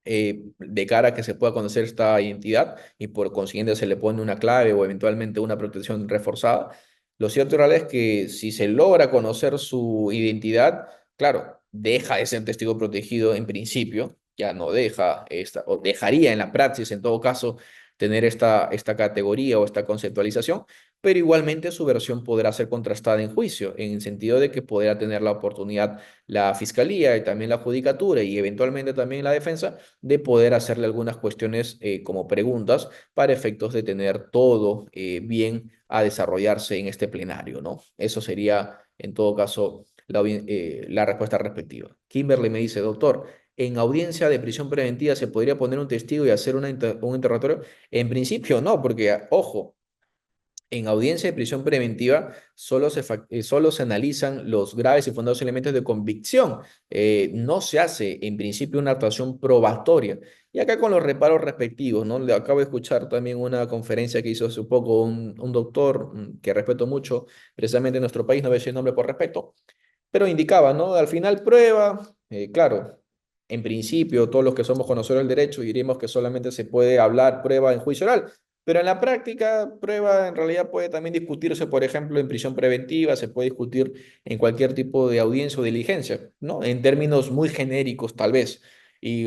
de cara a que se pueda conocer esta identidad y por consiguiente se le pone una clave o eventualmente una protección reforzada. Lo cierto real es que si se logra conocer su identidad, claro, deja de ser testigo protegido en principio, ya no deja esta, o dejaría en la praxis en todo caso tener esta categoría o esta conceptualización, pero igualmente su versión podrá ser contrastada en juicio, en el sentido de que podrá tener la oportunidad la fiscalía y también la judicatura y eventualmente también la defensa de poder hacerle algunas cuestiones como preguntas para efectos de tener todo bien a desarrollarse en este plenario, ¿no? Eso sería, en todo caso, la respuesta respectiva. Kimberly me dice, doctor, ¿en audiencia de prisión preventiva se podría poner un testigo y hacer un interrogatorio? En principio no, porque, ojo, en audiencia de prisión preventiva solo se analizan los graves y fundados elementos de convicción. No se hace en principio una actuación probatoria. Y acá con los reparos respectivos, ¿no? Le acabo de escuchar también una conferencia que hizo hace poco un doctor que respeto mucho, precisamente en nuestro país, no voy a decir el nombre por respeto, pero indicaba, ¿no? Al final prueba, claro, en principio todos los que somos conocedores del derecho diríamos que solamente se puede hablar prueba en juicio oral, pero en la práctica prueba en realidad puede también discutirse, por ejemplo, en prisión preventiva, se puede discutir en cualquier tipo de audiencia o diligencia, ¿no? En términos muy genéricos tal vez,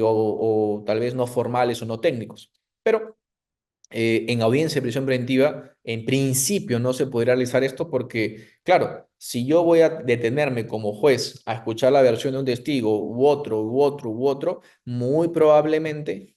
o tal vez no formales o no técnicos. Pero en audiencia de prisión preventiva, en principio no se podría realizar esto porque, claro, si yo voy a detenerme como juez a escuchar la versión de un testigo u otro, muy probablemente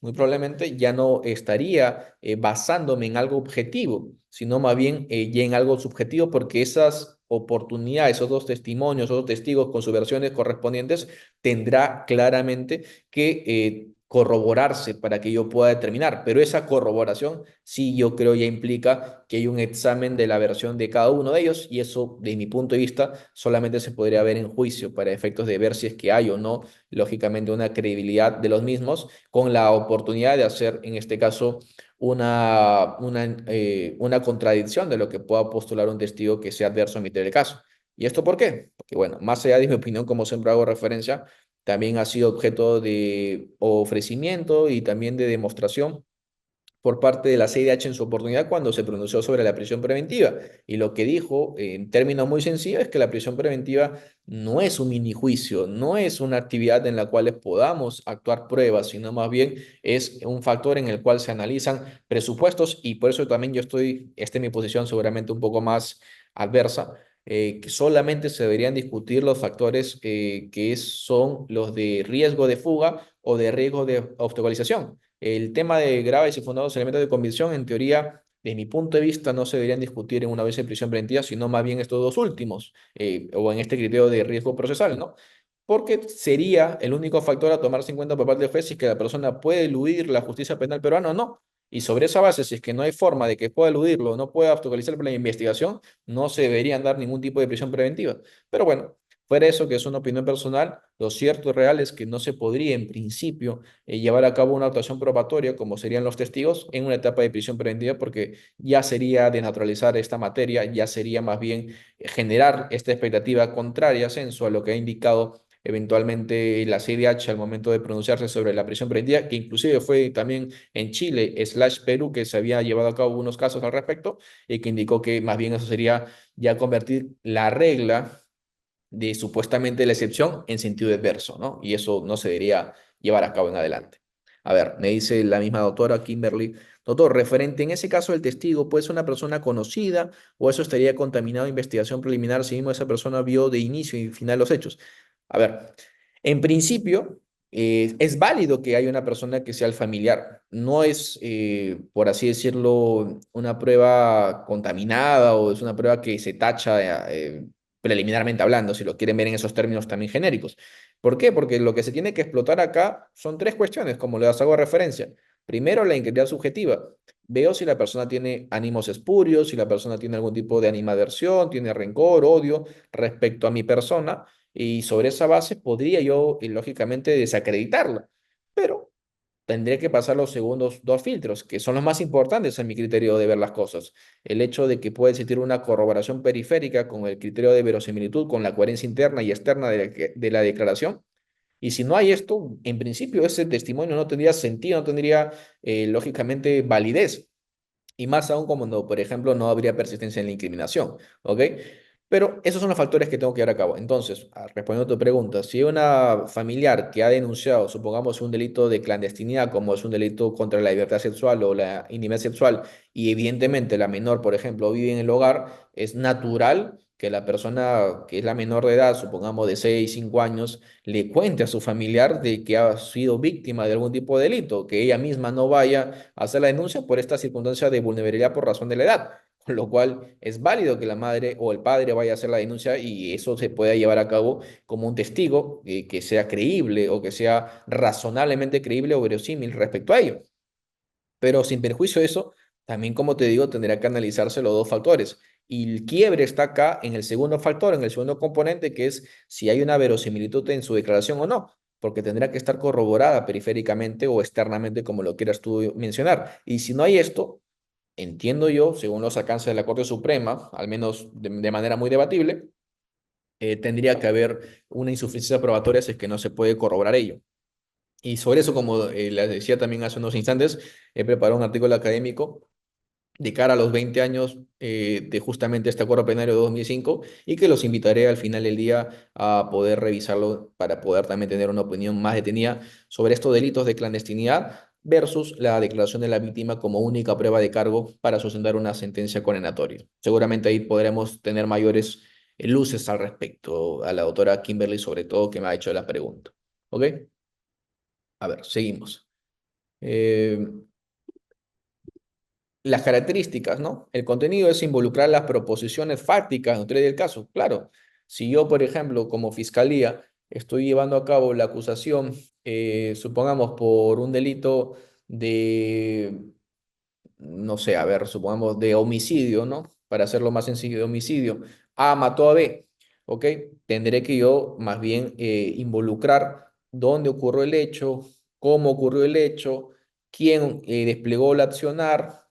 ya no estaría basándome en algo objetivo, sino más bien ya en algo subjetivo porque esas oportunidades, esos dos testimonios, esos testigos con sus versiones correspondientes, tendrá claramente que corroborarse para que yo pueda determinar, pero esa corroboración sí yo creo ya implica que hay un examen de la versión de cada uno de ellos y eso, de mi punto de vista, solamente se podría ver en juicio para efectos de ver si es que hay o no, lógicamente, una credibilidad de los mismos con la oportunidad de hacer, en este caso, una contradicción de lo que pueda postular un testigo que sea adverso a emitir el caso. ¿Y esto por qué? Porque, bueno, más allá de mi opinión, como siempre hago referencia, también ha sido objeto de ofrecimiento y también de demostración por parte de la CIDH en su oportunidad cuando se pronunció sobre la prisión preventiva. Y lo que dijo, en términos muy sencillos, es que la prisión preventiva no es un minijuicio, no es una actividad en la cual podamos actuar pruebas, sino más bien es un factor en el cual se analizan presupuestos y por eso también yo estoy, esta es mi posición seguramente un poco más adversa, que solamente se deberían discutir los factores son los de riesgo de fuga o de riesgo de obstaculización. El tema de graves y fundados elementos de convicción, en teoría, desde mi punto de vista, no se deberían discutir en una vez de prisión preventiva, sino más bien estos dos últimos, o en este criterio de riesgo procesal, ¿no? Porque sería el único factor a tomarse en cuenta por parte del juez si es que la persona puede eludir la justicia penal peruana o no. Y sobre esa base, si es que no hay forma de que pueda eludirlo o no pueda obstaculizar la investigación, no se deberían dar ningún tipo de prisión preventiva. Pero bueno, fuera eso, que es una opinión personal, lo cierto y real es que no se podría, en principio, llevar a cabo una actuación probatoria, como serían los testigos, en una etapa de prisión preventiva, porque ya sería desnaturalizar esta materia, ya sería más bien generar esta expectativa contraria, Censo, a lo que ha indicado eventualmente la CIDH al momento de pronunciarse sobre la prisión preventiva, que inclusive fue también en Chile, slash Perú, que se había llevado a cabo unos casos al respecto, y que indicó que más bien eso sería ya convertir la regla de supuestamente la excepción en sentido adverso, ¿no? Y eso no se debería llevar a cabo en adelante. A ver, me dice la misma doctora Kimberly, doctor, referente en ese caso el testigo puede ser una persona conocida o eso estaría contaminado de investigación preliminar si mismo esa persona vio de inicio y final los hechos. A ver, en principio es válido que haya una persona que sea el familiar. No es, por así decirlo, una prueba contaminada o es una prueba que se tacha preliminarmente hablando, si lo quieren ver en esos términos también genéricos. ¿Por qué? Porque lo que se tiene que explotar acá son tres cuestiones, como les hago referencia. Primero, la integridad subjetiva. Veo si la persona tiene ánimos espurios, si la persona tiene algún tipo de animadversión, tiene rencor, odio respecto a mi persona, y sobre esa base podría yo, lógicamente, desacreditarla. Pero tendría que pasar los segundos dos filtros, que son los más importantes en mi criterio de ver las cosas. El hecho de que puede existir una corroboración periférica con el criterio de verosimilitud, con la coherencia interna y externa de la declaración. Y si no hay esto, en principio ese testimonio no tendría sentido, no tendría, lógicamente, validez. Y más aún cuando, por ejemplo, no habría persistencia en la incriminación, ¿ok? Pero esos son los factores que tengo que llevar a cabo. Entonces, respondiendo a tu pregunta, si hay una familiar que ha denunciado, supongamos, un delito de clandestinidad, como es un delito contra la libertad sexual o la intimidad sexual, y evidentemente la menor, por ejemplo, vive en el hogar, es natural que la persona que es la menor de edad, supongamos de 6 5 años, le cuente a su familiar de que ha sido víctima de algún tipo de delito, que ella misma no vaya a hacer la denuncia por esta circunstancia de vulnerabilidad por razón de la edad, con lo cual es válido que la madre o el padre vaya a hacer la denuncia y eso se pueda llevar a cabo como un testigo que sea creíble o que sea razonablemente creíble o verosímil respecto a ello. Pero sin perjuicio de eso, también como te digo, tendrá que analizarse los dos factores. Y el quiebre está acá en el segundo factor, en el segundo componente, que es si hay una verosimilitud en su declaración o no, porque tendrá que estar corroborada periféricamente o externamente, como lo quieras tú mencionar. Y si no hay esto, entiendo yo, según los alcances de la Corte Suprema, al menos de manera muy debatible, tendría que haber una insuficiencia probatoria si es que no se puede corroborar ello. Y sobre eso, como les decía también hace unos instantes, he preparado un artículo académico de cara a los 20 años de justamente este acuerdo plenario de 2005 y que los invitaré al final del día a poder revisarlo para poder también tener una opinión más detenida sobre estos delitos de clandestinidad versus la declaración de la víctima como única prueba de cargo para sustentar una sentencia condenatoria. Seguramente ahí podremos tener mayores luces al respecto a la doctora Kimberly, sobre todo que me ha hecho la pregunta. ¿Ok? A ver, seguimos. Eh, las características, ¿no? El contenido es involucrar las proposiciones fácticas dentro del caso. Claro, si yo, por ejemplo, como fiscalía, estoy llevando a cabo la acusación, supongamos, por un delito de, no sé, a ver, supongamos de homicidio, ¿no? Para hacerlo más sencillo, de homicidio. A mató a B, ¿ok? Tendré que yo más bien involucrar dónde ocurrió el hecho, cómo ocurrió el hecho, quién desplegó el accionar,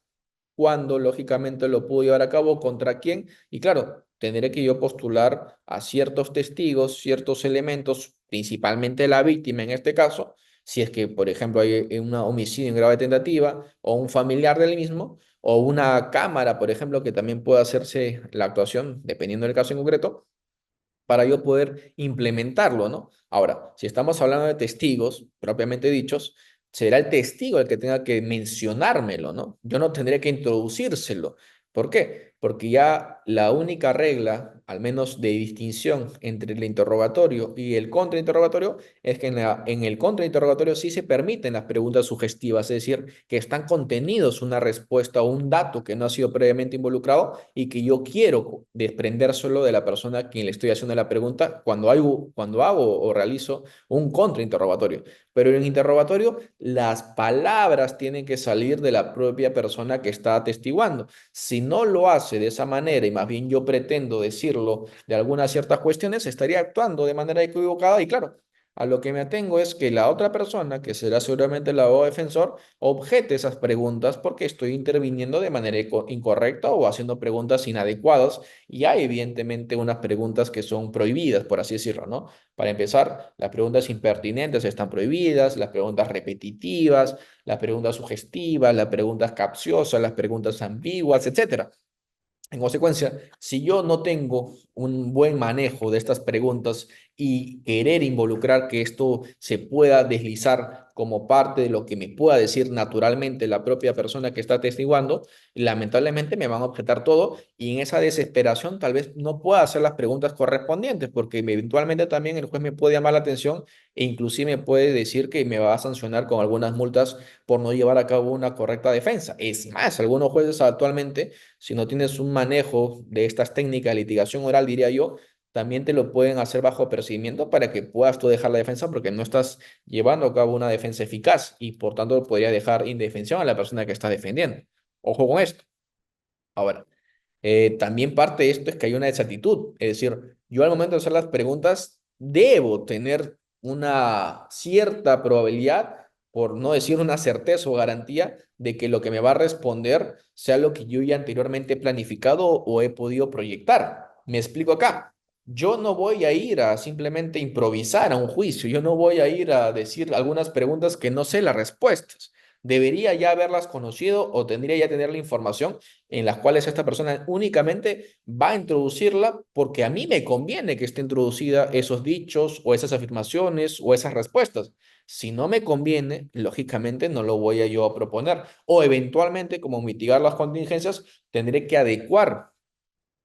cuándo lógicamente lo pudo llevar a cabo, contra quién, y claro, tendré que yo postular a ciertos testigos, ciertos elementos, principalmente la víctima en este caso, si es que, por ejemplo, hay un homicidio en grave tentativa o un familiar del mismo, o una cámara, por ejemplo, que también pueda hacerse la actuación, dependiendo del caso en concreto, para yo poder implementarlo, ¿no? Ahora, si estamos hablando de testigos propiamente dichos, será el testigo el que tenga que mencionármelo, ¿no? Yo no tendría que introducírselo. ¿Por qué? Porque ya la única regla, al menos de distinción entre el interrogatorio y el contrainterrogatorio, es que en el contrainterrogatorio sí se permiten las preguntas sugestivas, es decir, que están contenidos una respuesta o un dato que no ha sido previamente involucrado y que yo quiero desprender solo de la persona a quien le estoy haciendo la pregunta cuando hago o realizo un contrainterrogatorio. Pero en el interrogatorio, las palabras tienen que salir de la propia persona que está atestiguando. Si no lo hace de esa manera y más bien yo pretendo decirlo de algunas ciertas cuestiones, estaría actuando de manera equivocada y claro, a lo que me atengo es que la otra persona, que será seguramente el abogado defensor, objete esas preguntas porque estoy interviniendo de manera incorrecta o haciendo preguntas inadecuadas y hay evidentemente unas preguntas que son prohibidas, por así decirlo, ¿no? Para empezar, las preguntas impertinentes están prohibidas, las preguntas repetitivas, las preguntas sugestivas, las preguntas capciosas, las preguntas ambiguas, etcétera. En consecuencia, si yo no tengo un buen manejo de estas preguntas y querer involucrar que esto se pueda deslizar como parte de lo que me pueda decir naturalmente la propia persona que está atestiguando, lamentablemente me van a objetar todo y en esa desesperación tal vez no pueda hacer las preguntas correspondientes porque eventualmente también el juez me puede llamar la atención e inclusive me puede decir que me va a sancionar con algunas multas por no llevar a cabo una correcta defensa. Es más, algunos jueces actualmente si no tienes un manejo de estas técnicas de litigación oral, diría yo, también te lo pueden hacer bajo percibimiento para que puedas tú dejar la defensa porque no estás llevando a cabo una defensa eficaz y por tanto podría dejar indefensión a la persona que está defendiendo. Ojo con esto. Ahora, también parte de esto es que hay una exactitud, es decir, yo al momento de hacer las preguntas debo tener una cierta probabilidad, por no decir una certeza o garantía, de que lo que me va a responder sea lo que yo ya anteriormente he planificado o he podido proyectar. Me explico acá. Yo no voy a ir a simplemente improvisar a un juicio, yo no voy a ir a decir algunas preguntas que no sé las respuestas. Debería ya haberlas conocido o tendría ya tener la información en las cuales esta persona únicamente va a introducirla porque a mí me conviene que esté introducida esos dichos o esas afirmaciones o esas respuestas. Si no me conviene, lógicamente no lo voy a yo a proponer. O eventualmente, como mitigar las contingencias, tendré que adecuar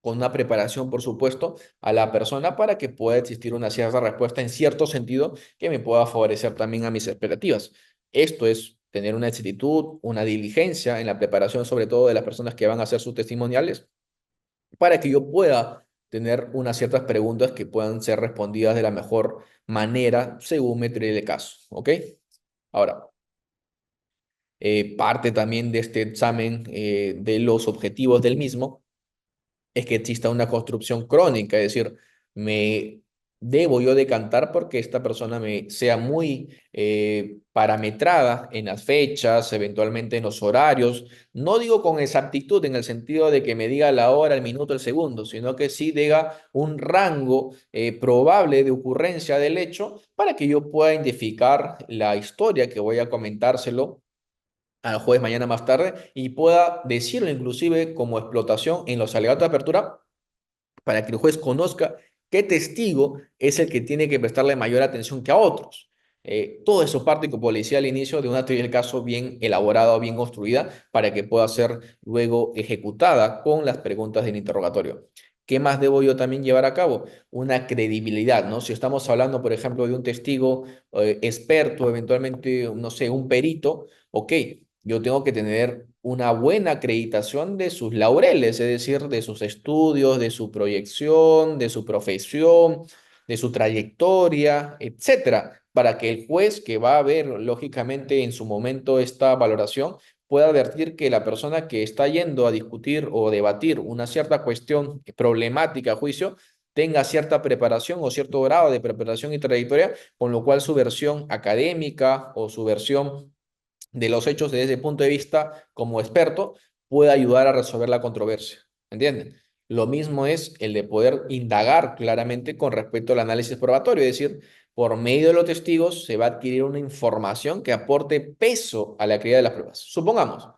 con una preparación, por supuesto, a la persona para que pueda existir una cierta respuesta en cierto sentido que me pueda favorecer también a mis expectativas. Esto es tener una exactitud, una diligencia en la preparación, sobre todo de las personas que van a hacer sus testimoniales, para que yo pueda tener unas ciertas preguntas que puedan ser respondidas de la mejor manera según me trae el caso. ¿Ok? Ahora, parte también de este examen de los objetivos del mismo es que exista una construcción crónica, es decir, me debo yo decantar porque esta persona me sea muy parametrada en las fechas, eventualmente en los horarios. No digo con exactitud en el sentido de que me diga la hora, el minuto, el segundo, sino que sí diga un rango probable de ocurrencia del hecho para que yo pueda identificar la historia que voy a comentárselo al juez mañana más tarde y pueda decirlo inclusive como explotación en los alegatos de apertura para que el juez conozca qué testigo es el que tiene que prestarle mayor atención que a otros. Todo eso parte, como le decía al inicio, de una teoría del caso bien elaborada o bien construida para que pueda ser luego ejecutada con las preguntas del interrogatorio. ¿Qué más debo yo también llevar a cabo? Una credibilidad, ¿no? Si estamos hablando, por ejemplo, de un testigo experto, eventualmente, no sé, un perito, ok, yo tengo que tener una buena acreditación de sus laureles, es decir, de sus estudios, de su proyección, de su profesión, de su trayectoria, etcétera, para que el juez que va a ver, lógicamente, en su momento esta valoración, pueda advertir que la persona que está yendo a discutir o debatir una cierta cuestión problemática a juicio tenga cierta preparación o cierto grado de preparación y trayectoria, con lo cual su versión académica o su versión de los hechos desde ese punto de vista como experto puede ayudar a resolver la controversia. ¿Entienden? Lo mismo es el de poder indagar claramente con respecto al análisis probatorio, es decir, por medio de los testigos se va a adquirir una información que aporte peso a la calidad de las pruebas. Supongamos,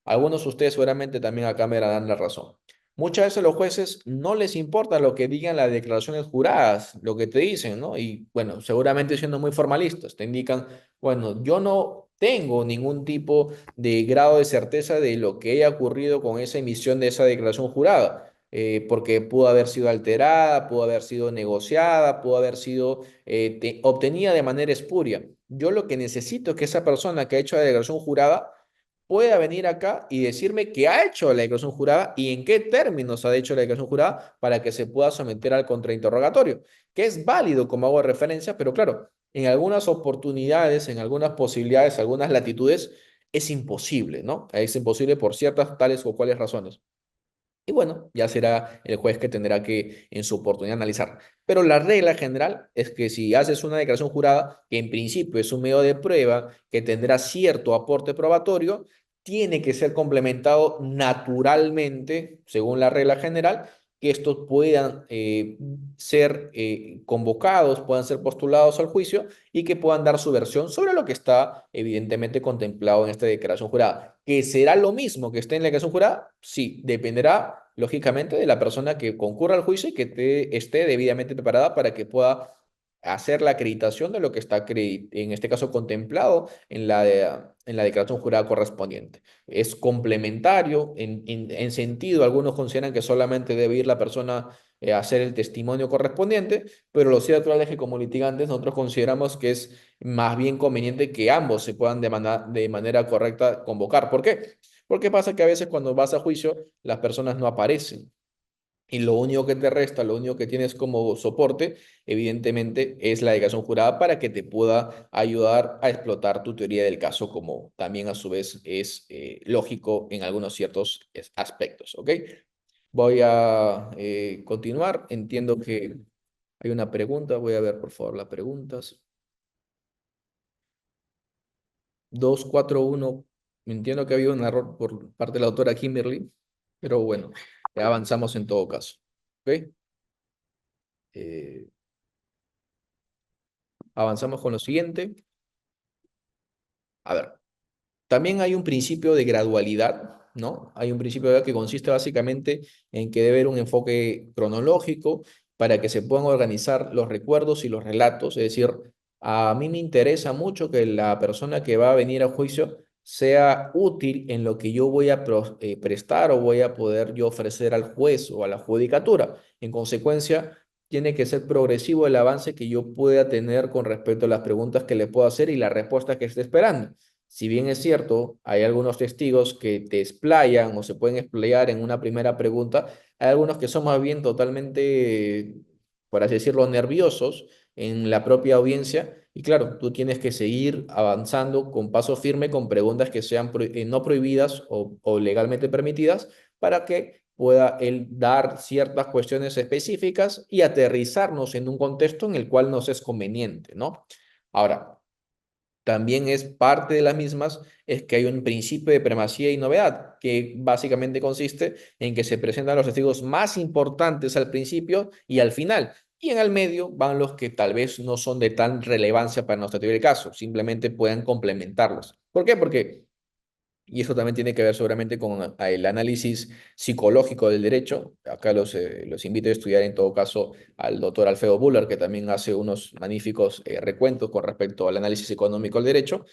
algunos de ustedes seguramente también acá me darán la razón. Muchas veces los jueces no les importa lo que digan las declaraciones juradas, lo que te dicen, ¿no? Y bueno, seguramente siendo muy formalistas, te indican, bueno, yo no tengo ningún tipo de grado de certeza de lo que haya ocurrido con esa emisión de esa declaración jurada, porque pudo haber sido alterada, pudo haber sido negociada, pudo haber sido obtenida de manera espuria. Yo lo que necesito es que esa persona que ha hecho la declaración jurada pueda venir acá y decirme qué ha hecho la declaración jurada y en qué términos ha hecho la declaración jurada para que se pueda someter al contrainterrogatorio, que es válido como hago referencia, pero claro, en algunas oportunidades, en algunas posibilidades, algunas latitudes, es imposible, ¿no? Es imposible por ciertas tales o cuales razones. Y bueno, ya será el juez que tendrá que en su oportunidad analizar. Pero la regla general es que si haces una declaración jurada, que en principio es un medio de prueba, que tendrá cierto aporte probatorio, tiene que ser complementado naturalmente, según la regla general, que estos puedan ser convocados, puedan ser postulados al juicio y que puedan dar su versión sobre lo que está evidentemente contemplado en esta declaración jurada. ¿Que será lo mismo que esté en la declaración jurada? Sí, dependerá lógicamente de la persona que concurra al juicio y que esté debidamente preparada para que pueda hacer la acreditación de lo que está, en este caso, contemplado en la declaración jurada correspondiente. Es complementario en sentido, algunos consideran que solamente debe ir la persona a hacer el testimonio correspondiente, pero lo cierto es que como litigantes nosotros consideramos que es más bien conveniente que ambos se puedan de manera correcta convocar. ¿Por qué? Porque pasa que a veces cuando vas a juicio las personas no aparecen. Y lo único que te resta, lo único que tienes como soporte, evidentemente, es la declaración jurada para que te pueda ayudar a explotar tu teoría del caso, como también a su vez es lógico en algunos ciertos aspectos, ¿ok? Voy a continuar. Entiendo que hay una pregunta. Voy a ver, por favor, las preguntas. 241. Entiendo que ha habido un error por parte de la autora Kimberly, pero bueno, ya avanzamos en todo caso. ¿Ok? Eh, avanzamos con lo siguiente. A ver, también hay un principio de gradualidad, ¿no? Hay un principio de que consiste básicamente en que debe haber un enfoque cronológico para que se puedan organizar los recuerdos y los relatos. Es decir, a mí me interesa mucho que la persona que va a venir a juicio sea útil en lo que yo voy a prestar o voy a poder yo ofrecer al juez o a la judicatura. En consecuencia, tiene que ser progresivo el avance que yo pueda tener con respecto a las preguntas que le puedo hacer y la respuesta que esté esperando. Si bien es cierto, hay algunos testigos que te explayan o se pueden explayar en una primera pregunta, hay algunos que son más bien totalmente, por así decirlo, nerviosos en la propia audiencia. Y claro, tú tienes que seguir avanzando con paso firme con preguntas que sean no prohibidas o legalmente permitidas para que pueda él dar ciertas cuestiones específicas y aterrizarnos en un contexto en el cual nos es conveniente, ¿no? Ahora, también es parte de las mismas, es que hay un principio de primacía y novedad, que básicamente consiste en que se presentan los testigos más importantes al principio y al final, y en el medio van los que tal vez no son de tan relevancia para nuestra teoría del caso, simplemente pueden complementarlos. ¿Por qué? Porque y eso también tiene que ver seguramente con el análisis psicológico del derecho. Acá los invito a estudiar en todo caso al doctor Alfredo Buller, que también hace unos magníficos recuentos con respecto al análisis económico del derecho.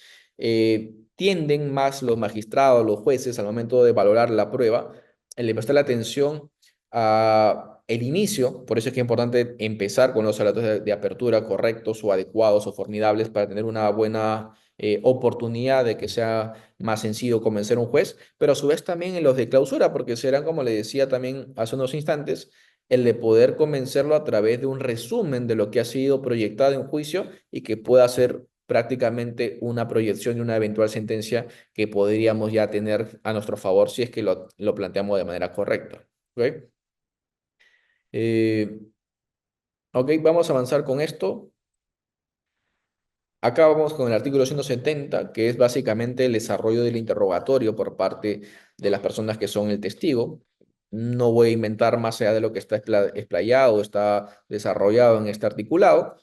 Tienden más los magistrados, los jueces, al momento de valorar la prueba, le prestar la atención a el inicio, por eso es que es importante empezar con los relatos de apertura correctos o adecuados o formidables para tener una buena oportunidad de que sea más sencillo convencer a un juez, pero a su vez también en los de clausura, porque serán, como le decía también hace unos instantes, el de poder convencerlo a través de un resumen de lo que ha sido proyectado en juicio y que pueda ser prácticamente una proyección de una eventual sentencia que podríamos ya tener a nuestro favor si es que lo planteamos de manera correcta. ¿Ok? Eh, ok, vamos a avanzar con esto. Acá vamos con el artículo 170, que es básicamente el desarrollo del interrogatorio por parte de las personas que son el testigo. No voy a inventar más allá de lo que está explayado, está desarrollado en este articulado.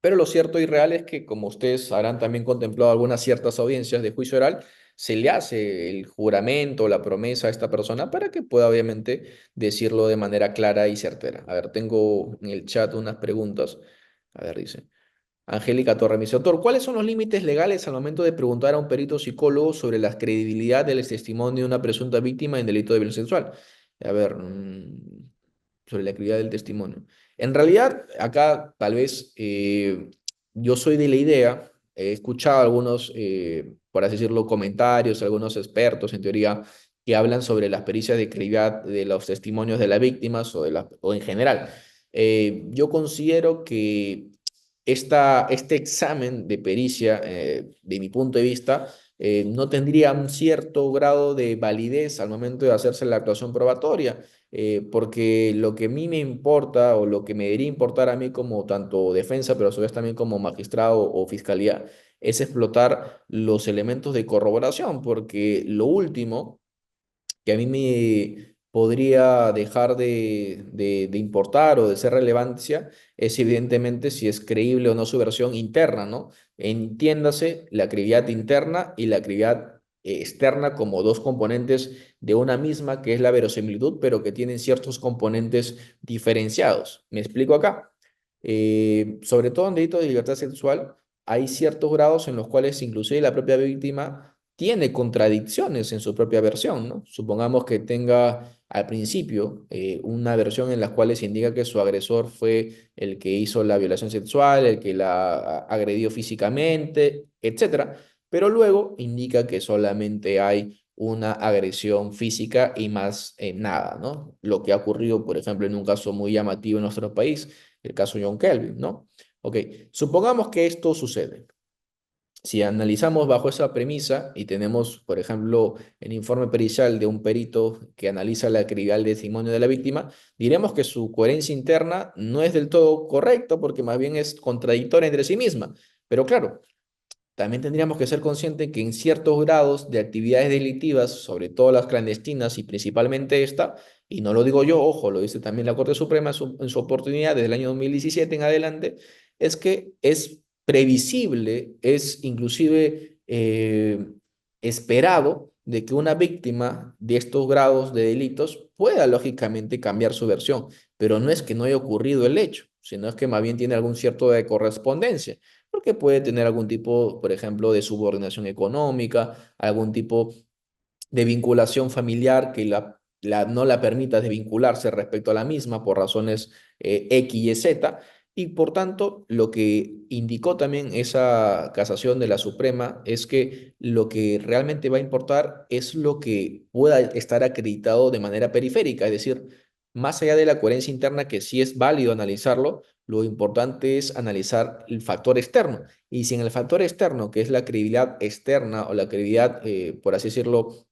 Pero lo cierto y real es que, como ustedes habrán también contemplado algunas ciertas audiencias de juicio oral, se le hace el juramento, la promesa a esta persona para que pueda obviamente decirlo de manera clara y certera. A ver, tengo en el chat unas preguntas. A ver, dice. Angélica Torre, me dice, doctor, ¿cuáles son los límites legales al momento de preguntar a un perito psicólogo sobre la credibilidad del testimonio de una presunta víctima en delito de violencia sexual? A ver, sobre la credibilidad del testimonio. En realidad, acá tal vez yo soy de la idea, he escuchado algunos, por así decirlo, comentarios, algunos expertos en teoría que hablan sobre las pericias de credibilidad de los testimonios de las víctimas o en general. Yo considero que este examen de pericia, de mi punto de vista, no tendría un cierto grado de validez al momento de hacerse la actuación probatoria, porque lo que a mí me importa o lo que me debería importar a mí como tanto defensa, pero a su vez también como magistrado o fiscalía, es explotar los elementos de corroboración, porque lo último que a mí me podría dejar de importar o de ser relevancia es evidentemente si es creíble o no su versión interna, ¿no? Entiéndase la credibilidad interna y la credibilidad externa como dos componentes de una misma, que es la verosimilitud, pero que tienen ciertos componentes diferenciados. ¿Me explico acá? Sobre todo en delitos de libertad sexual, hay ciertos grados en los cuales inclusive la propia víctima tiene contradicciones en su propia versión, ¿no? Supongamos que tenga al principio una versión en la cual se indica que su agresor fue el que hizo la violación sexual, el que la agredió físicamente, etcétera, pero luego indica que solamente hay una agresión física y más nada, ¿no? Lo que ha ocurrido, por ejemplo, en un caso muy llamativo en nuestro país, el caso John Kelvin, ¿no? Ok, supongamos que esto sucede. Si analizamos bajo esa premisa y tenemos, por ejemplo, el informe pericial de un perito que analiza la credibilidad del testimonio de la víctima, diremos que su coherencia interna no es del todo correcta porque más bien es contradictoria entre sí misma. Pero claro, también tendríamos que ser conscientes que en ciertos grados de actividades delictivas, sobre todo las clandestinas y principalmente esta, y no lo digo yo, ojo, lo dice también la Corte Suprema en su oportunidad desde el año 2017 en adelante, es que es previsible, es inclusive esperado de que una víctima de estos grados de delitos pueda lógicamente cambiar su versión, pero no es que no haya ocurrido el hecho, sino es que más bien tiene algún cierto de correspondencia porque puede tener algún tipo, por ejemplo, de subordinación económica, algún tipo de vinculación familiar que no la permita desvincularse respecto a la misma por razones X y Z. Y por tanto, lo que indicó también esa casación de la Suprema es que lo que realmente va a importar es lo que pueda estar acreditado de manera periférica, es decir, más allá de la coherencia interna, que sí es válido analizarlo, lo importante es analizar el factor externo. Y si en el factor externo, que es la credibilidad externa o la credibilidad, por así decirlo,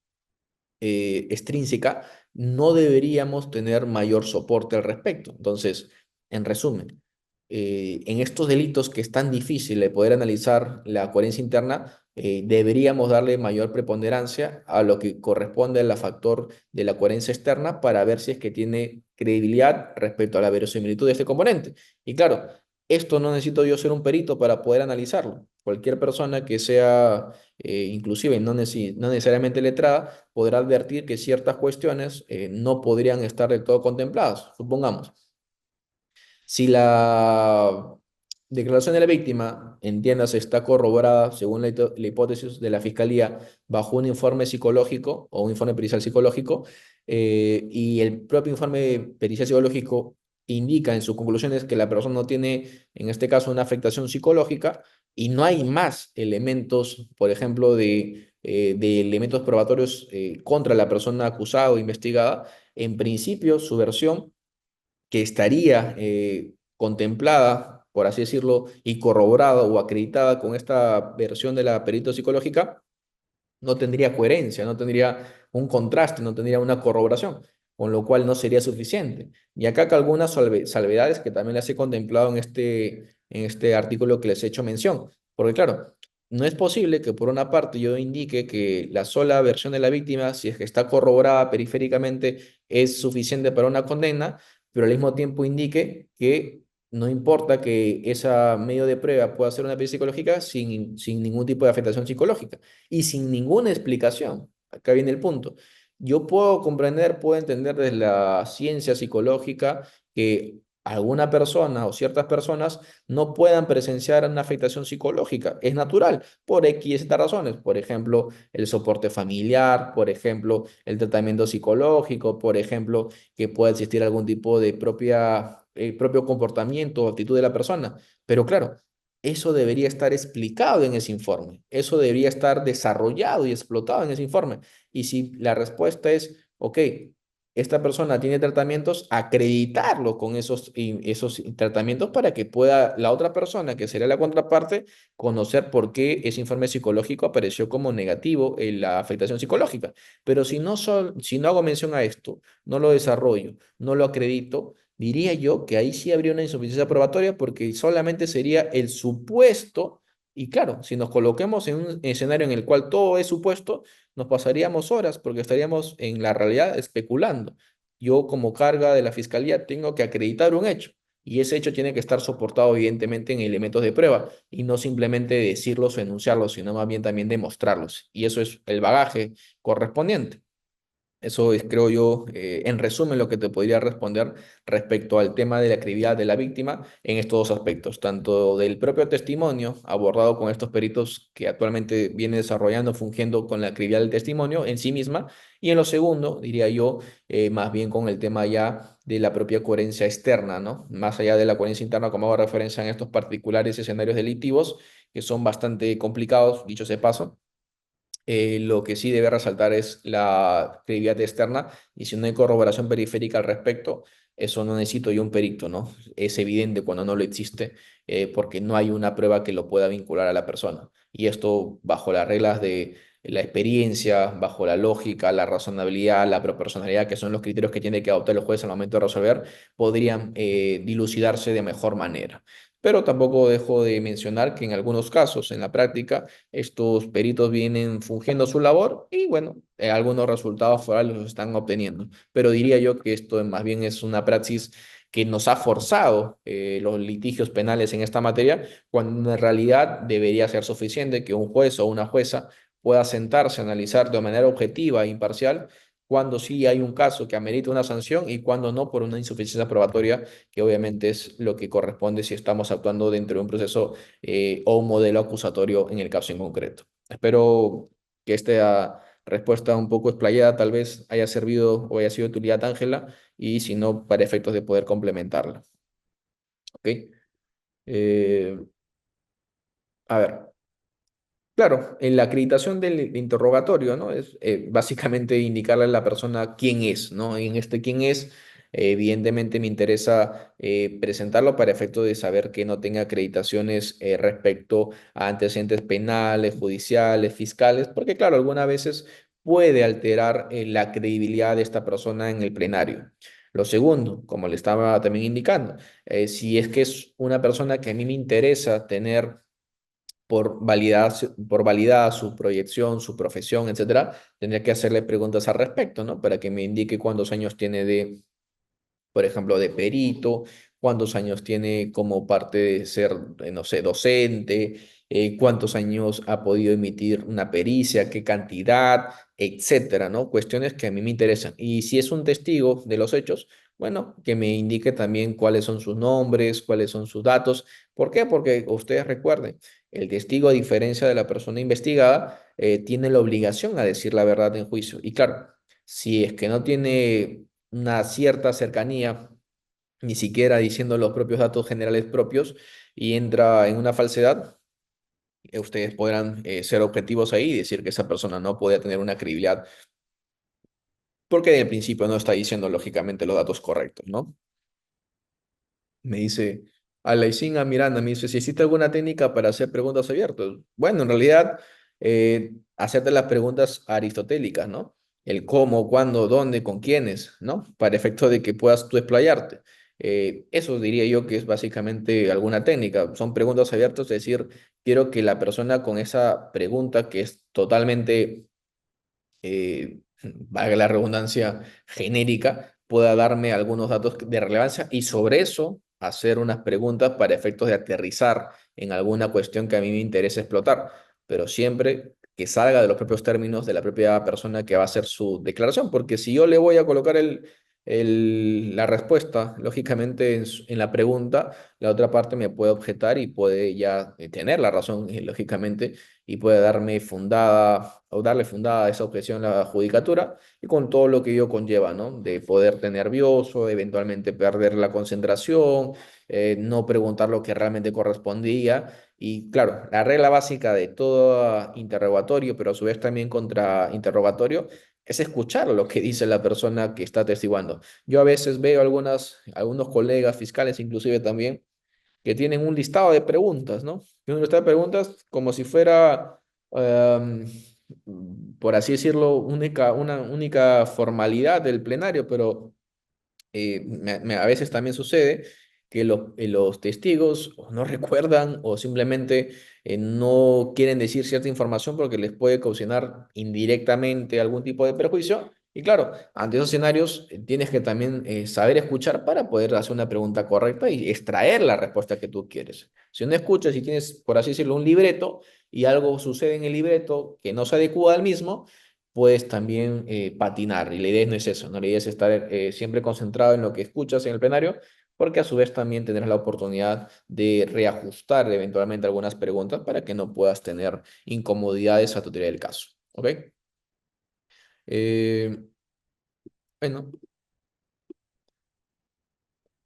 extrínseca, no deberíamos tener mayor soporte al respecto. Entonces, en resumen, en estos delitos que es tan difícil de poder analizar la coherencia interna, deberíamos darle mayor preponderancia a lo que corresponde al factor de la coherencia externa para ver si es que tiene credibilidad respecto a la verosimilitud de este componente. Y claro, esto no necesito yo ser un perito para poder analizarlo. Cualquier persona que sea, inclusive no necesariamente letrada, podrá advertir que ciertas cuestiones no podrían estar del todo contempladas. Supongamos, si la declaración de la víctima, entiéndase, está corroborada según la hipótesis de la Fiscalía bajo un informe psicológico o un informe pericial psicológico, y el propio informe pericial psicológico indica en sus conclusiones que la persona no tiene, en este caso, una afectación psicológica y no hay más elementos, por ejemplo, de elementos probatorios contra la persona acusada o investigada, en principio su versión que estaría contemplada, por así decirlo, y corroborada o acreditada con esta versión de la perito psicológica, no tendría coherencia, no tendría un contraste, no tendría una corroboración, con lo cual no sería suficiente. Y acá que algunas salvedades que también las he contemplado en este artículo que les he hecho mención, porque claro, no es posible que por una parte yo indique que la sola versión de la víctima, si es que está corroborada periféricamente, es suficiente para una condena, pero al mismo tiempo indique que no importa que ese medio de prueba pueda ser una pericia psicológica sin ningún tipo de afectación psicológica y sin ninguna explicación. Acá viene el punto. Yo puedo comprender, puedo entender desde la ciencia psicológica que alguna persona o ciertas personas no puedan presenciar una afectación psicológica. Es natural, por X y Z razones. Por ejemplo, el soporte familiar, por ejemplo, el tratamiento psicológico, por ejemplo, que pueda existir algún tipo de propio comportamiento o actitud de la persona. Pero claro, eso debería estar explicado en ese informe. Eso debería estar desarrollado y explotado en ese informe. Y si la respuesta es, ok, esta persona tiene tratamientos, acreditarlo con esos tratamientos para que pueda la otra persona, que sería la contraparte, conocer por qué ese informe psicológico apareció como negativo en la afectación psicológica. Pero si no hago mención a esto, no lo desarrollo, no lo acredito, diría yo que ahí sí habría una insuficiencia probatoria porque solamente sería el supuesto. Y claro, si nos coloquemos en un escenario en el cual todo es supuesto, nos pasaríamos horas porque estaríamos en la realidad especulando. Yo como carga de la fiscalía tengo que acreditar un hecho y ese hecho tiene que estar soportado evidentemente en elementos de prueba y no simplemente decirlos o enunciarlos, sino más bien también demostrarlos. Y eso es el bagaje correspondiente. Eso es, creo yo, en resumen, lo que te podría responder respecto al tema de la credibilidad de la víctima en estos dos aspectos, tanto del propio testimonio abordado con estos peritos que actualmente viene desarrollando, fungiendo con la credibilidad del testimonio en sí misma, y en lo segundo, diría yo, más bien con el tema ya de la propia coherencia externa, ¿no? Más allá de la coherencia interna, como hago referencia en estos particulares escenarios delictivos, que son bastante complicados, dicho sea de paso. Lo que sí debe resaltar es la credibilidad externa y si no hay corroboración periférica al respecto, eso no necesito yo un perito, ¿no? Es evidente cuando no lo existe porque no hay una prueba que lo pueda vincular a la persona. Y esto bajo las reglas de la experiencia, bajo la lógica, la razonabilidad, la proporcionalidad, que son los criterios que tiene que adoptar el juez al momento de resolver, podrían dilucidarse de mejor manera. Pero tampoco dejo de mencionar que en algunos casos, en la práctica, estos peritos vienen fungiendo su labor y bueno, algunos resultados forales los están obteniendo. Pero diría yo que esto más bien es una praxis que nos ha forzado los litigios penales en esta materia, cuando en realidad debería ser suficiente que un juez o una jueza pueda sentarse a analizar de manera objetiva e imparcial cuando sí hay un caso que amerita una sanción y cuando no por una insuficiencia probatoria, que obviamente es lo que corresponde si estamos actuando dentro de un proceso o un modelo acusatorio en el caso en concreto. Espero que esta respuesta un poco explayada tal vez haya servido o haya sido de utilidad, Ángela, y si no, para efectos de poder complementarla. ¿Ok? Eh, a ver. Claro, en la acreditación del interrogatorio, ¿no? Es básicamente indicarle a la persona quién es, ¿no? En este quién es, evidentemente me interesa presentarlo para efecto de saber que no tenga acreditaciones respecto a antecedentes penales, judiciales, fiscales, porque claro, algunas veces puede alterar la credibilidad de esta persona en el plenario. Lo segundo, como le estaba también indicando, si es que es una persona que a mí me interesa tener por validar su proyección, su profesión, etcétera, tendría que hacerle preguntas al respecto, ¿no? Para que me indique cuántos años tiene de, por ejemplo, de perito, cuántos años tiene como parte de ser, no sé, docente, cuántos años ha podido emitir una pericia, qué cantidad, etcétera, ¿no? Cuestiones que a mí me interesan. Y si es un testigo de los hechos, bueno, que me indique también cuáles son sus nombres, cuáles son sus datos. ¿Por qué? Porque ustedes recuerden, el testigo, a diferencia de la persona investigada, tiene la obligación a decir la verdad en juicio. Y claro, si es que no tiene una cierta cercanía, ni siquiera diciendo los propios datos generales propios, y entra en una falsedad, ustedes podrán ser objetivos ahí y decir que esa persona no podía tener una credibilidad, porque de principio no está diciendo lógicamente los datos correctos, ¿no? Me dice Alaicinga Miranda, me dice, si existe alguna técnica para hacer preguntas abiertas. Bueno, en realidad, hacerte las preguntas aristotélicas, ¿no? El cómo, cuándo, dónde, con quiénes, ¿no? Para efecto de que puedas tú explayarte. Eso diría yo que es básicamente alguna técnica. Son preguntas abiertas, es decir, quiero que la persona con esa pregunta que es totalmente valga la redundancia, genérica, pueda darme algunos datos de relevancia y sobre eso hacer unas preguntas para efectos de aterrizar en alguna cuestión que a mí me interese explotar, pero siempre que salga de los propios términos de la propia persona que va a hacer su declaración, porque si yo le voy a colocar la respuesta, lógicamente en la pregunta, la otra parte me puede objetar y puede ya tener la razón, lógicamente, y puede darme fundada o darle fundada a esa objeción a la judicatura y con todo lo que ello conlleva, ¿no? De poderte nervioso, de eventualmente perder la concentración, no preguntar lo que realmente correspondía. Y claro, la regla básica de todo interrogatorio, pero a su vez también contra interrogatorio, es escuchar lo que dice la persona que está atestiguando. Yo a veces veo algunos colegas fiscales, inclusive también, que tienen un listado de preguntas, ¿no? Y un listado de preguntas como si fuera, em, por así decirlo, una única formalidad del plenario, pero a veces también sucede que los testigos o no recuerdan o simplemente no quieren decir cierta información porque les puede ocasionar indirectamente algún tipo de perjuicio. Y claro, ante esos escenarios tienes que también saber escuchar para poder hacer una pregunta correcta y extraer la respuesta que tú quieres. Si no escuchas y tienes, por así decirlo, un libreto y algo sucede en el libreto que no se adecua al mismo, puedes también patinar. Y la idea no es eso, ¿no? La idea es estar siempre concentrado en lo que escuchas en el plenario, porque a su vez también tendrás la oportunidad de reajustar eventualmente algunas preguntas para que no puedas tener incomodidades a tu teoría del caso. ¿Ok? Eh, bueno,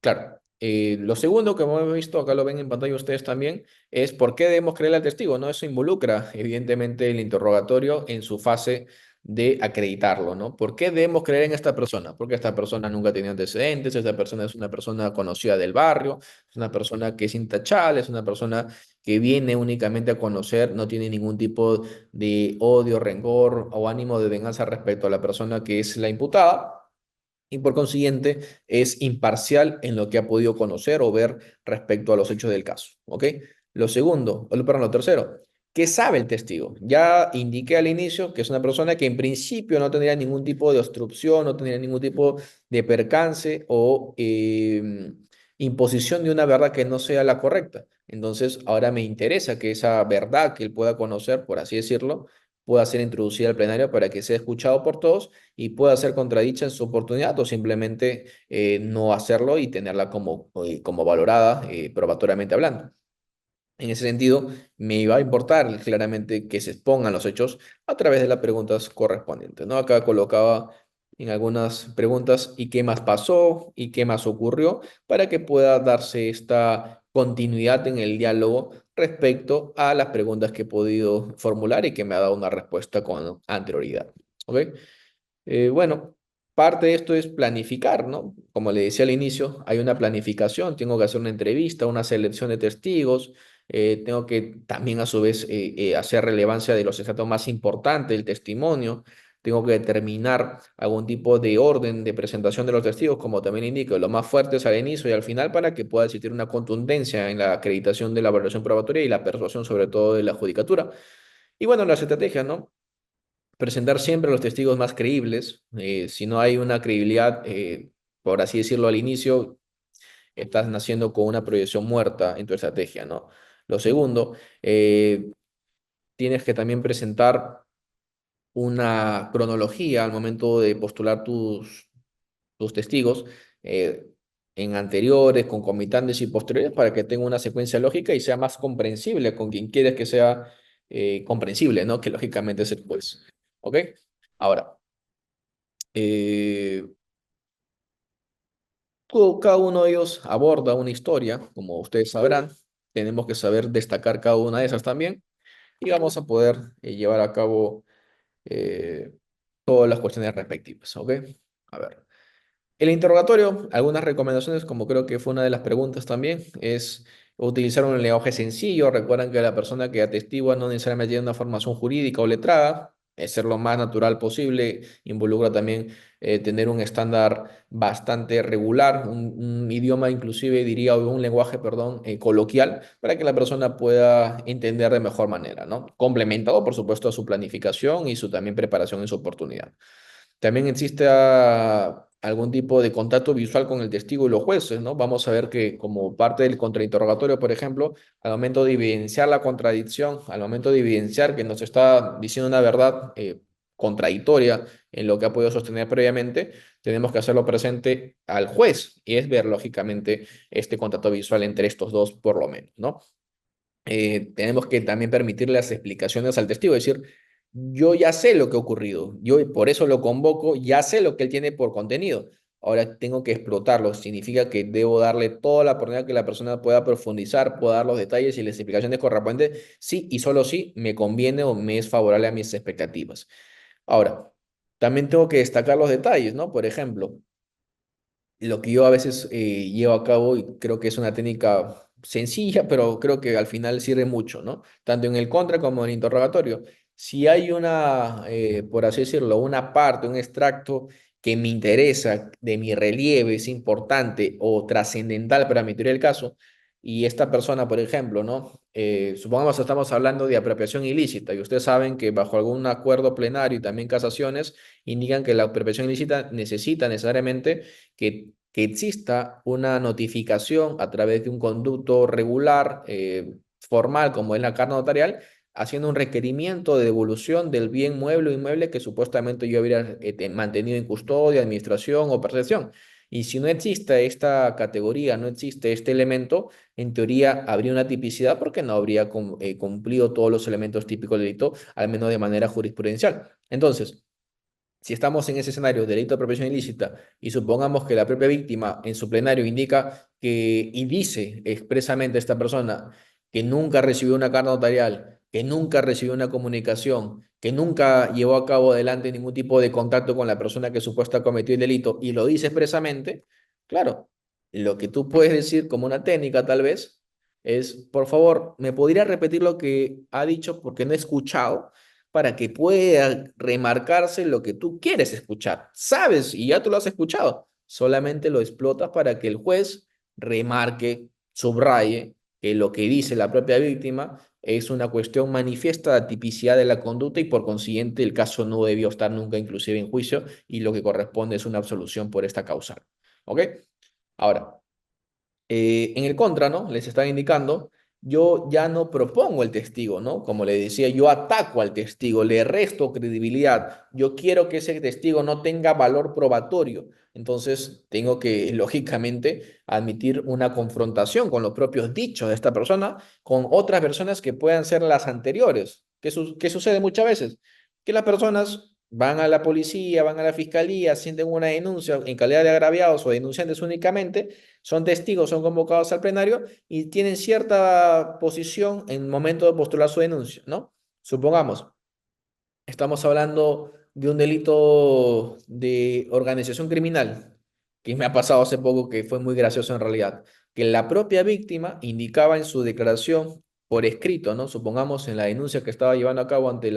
claro. Lo segundo que hemos visto, acá lo ven en pantalla ustedes también, es por qué debemos creerle al testigo, ¿no? Eso involucra, evidentemente, el interrogatorio en su fase de acreditarlo, ¿no? ¿Por qué debemos creer en esta persona? Porque esta persona nunca ha tenido antecedentes, esta persona es una persona conocida del barrio, es una persona que es intachable, es una persona que viene únicamente a conocer, no tiene ningún tipo de odio, rencor o ánimo de venganza respecto a la persona que es la imputada y por consiguiente es imparcial en lo que ha podido conocer o ver respecto a los hechos del caso. ¿Ok? Lo segundo, perdón, lo tercero, ¿qué sabe el testigo? Ya indiqué al inicio que es una persona que en principio no tendría ningún tipo de obstrucción, no tendría ningún tipo de percance o imposición de una verdad que no sea la correcta. Entonces, ahora me interesa que esa verdad que él pueda conocer, por así decirlo, pueda ser introducida al plenario para que sea escuchado por todos y pueda ser contradicha en su oportunidad o simplemente no hacerlo y tenerla como valorada probatoriamente hablando. En ese sentido, me va a importar claramente que se expongan los hechos a través de las preguntas correspondientes, ¿no? Acá colocaba en algunas preguntas y qué más pasó y qué más ocurrió para que pueda darse esta continuidad en el diálogo respecto a las preguntas que he podido formular y que me ha dado una respuesta con anterioridad. ¿Ok? Bueno, parte de esto es planificar, ¿no? Como le decía al inicio, hay una planificación, tengo que hacer una entrevista, una selección de testigos, tengo que también a su vez hacer relevancia de los estratos más importantes del testimonio, tengo que determinar algún tipo de orden de presentación de los testigos, como también indico, lo más fuerte es al inicio y al final para que pueda existir una contundencia en la acreditación de la valoración probatoria y la persuasión sobre todo de la judicatura. Y bueno, las estrategias, ¿no? Presentar siempre a los testigos más creíbles. Si no hay una credibilidad, por así decirlo, al inicio, estás naciendo con una proyección muerta en tu estrategia, ¿no? Lo segundo, tienes que también presentar una cronología al momento de postular tus testigos en anteriores, concomitantes y posteriores para que tenga una secuencia lógica y sea más comprensible con quien quieres que sea comprensible, ¿no? Que lógicamente es el juez. ¿Ok? Ahora, eh, cada uno de ellos aborda una historia, como ustedes sabrán. Tenemos que saber destacar cada una de esas también y vamos a poder llevar a cabo eh, todas las cuestiones respectivas. ¿Ok? A ver. El interrogatorio, algunas recomendaciones, como creo que fue una de las preguntas también, es utilizar un lenguaje sencillo. Recuerdan que la persona que atestigua no necesariamente tiene una formación jurídica o letrada. ser lo más natural posible, involucra también tener un estándar bastante regular, un idioma inclusive diría, o un lenguaje, perdón, coloquial, para que la persona pueda entender de mejor manera, ¿no? Complementado, por supuesto, a su planificación y su también preparación en su oportunidad. También existe algún tipo de contacto visual con el testigo y los jueces, ¿no? Vamos a ver que como parte del contrainterrogatorio, por ejemplo, al momento de evidenciar la contradicción, al momento de evidenciar que nos está diciendo una verdad contradictoria en lo que ha podido sostener previamente, tenemos que hacerlo presente al juez y es ver, lógicamente, este contacto visual entre estos dos, por lo menos, ¿no? Tenemos que también permitir las explicaciones al testigo, es decir, yo ya sé lo que ha ocurrido, yo por eso lo convoco, ya sé lo que él tiene por contenido, ahora tengo que explotarlo, significa que debo darle toda la oportunidad que la persona pueda profundizar, pueda dar los detalles y las explicaciones correspondientes, sí y solo sí me conviene o me es favorable a mis expectativas. Ahora, también tengo que destacar los detalles, ¿no? Por ejemplo, lo que yo a veces llevo a cabo y creo que es una técnica sencilla, pero creo que al final sirve mucho, ¿no? Tanto en el contra como en el interrogatorio. Si hay una, por así decirlo, una parte, un extracto que me interesa, de mi relieve, es importante o trascendental para mi teoría del caso, y esta persona, por ejemplo, ¿no? Supongamos que estamos hablando de apropiación ilícita y ustedes saben que bajo algún acuerdo plenario y también casaciones indican que la apropiación ilícita necesita necesariamente que exista una notificación a través de un conducto regular, formal, como es la carta notarial, haciendo un requerimiento de devolución del bien mueble o inmueble que supuestamente yo habría mantenido en custodia, administración o percepción. Y si no existe esta categoría, no existe este elemento, en teoría habría una tipicidad porque no habría cumplido todos los elementos típicos del delito, al menos de manera jurisprudencial. Entonces, si estamos en ese escenario de delito de apropiación ilícita y supongamos que la propia víctima en su plenario indica que y dice expresamente a esta persona que nunca recibió una carta notarial, que nunca recibió una comunicación, que nunca llevó a cabo adelante ningún tipo de contacto con la persona que supuestamente cometió el delito y lo dice expresamente, claro, lo que tú puedes decir como una técnica tal vez es, por favor, ¿me podría repetir lo que ha dicho porque no he escuchado? Para que pueda remarcarse lo que tú quieres escuchar. Sabes y ya tú lo has escuchado, solamente lo explotas para que el juez remarque, subraye que lo que dice la propia víctima es una cuestión manifiesta de tipicidad de la conducta y por consiguiente el caso no debió estar nunca inclusive en juicio y lo que corresponde es una absolución por esta causal. ¿Ok? Ahora, en el contra, ¿no? Les están indicando, yo ya no propongo el testigo, ¿no? Como le decía, yo ataco al testigo, le resto credibilidad, yo quiero que ese testigo no tenga valor probatorio. Entonces, tengo que, lógicamente, admitir una confrontación con los propios dichos de esta persona, con otras personas que puedan ser las anteriores. ¿Qué sucede muchas veces? Que las personas van a la policía, van a la fiscalía, sienten una denuncia en calidad de agraviados o denunciantes únicamente, son testigos, son convocados al plenario y tienen cierta posición en el momento de postular su denuncia, ¿no? Supongamos, estamos hablando de un delito de organización criminal, que me ha pasado hace poco, que fue muy gracioso en realidad, que la propia víctima indicaba en su declaración por escrito, ¿no? Supongamos en la denuncia que estaba llevando a cabo ante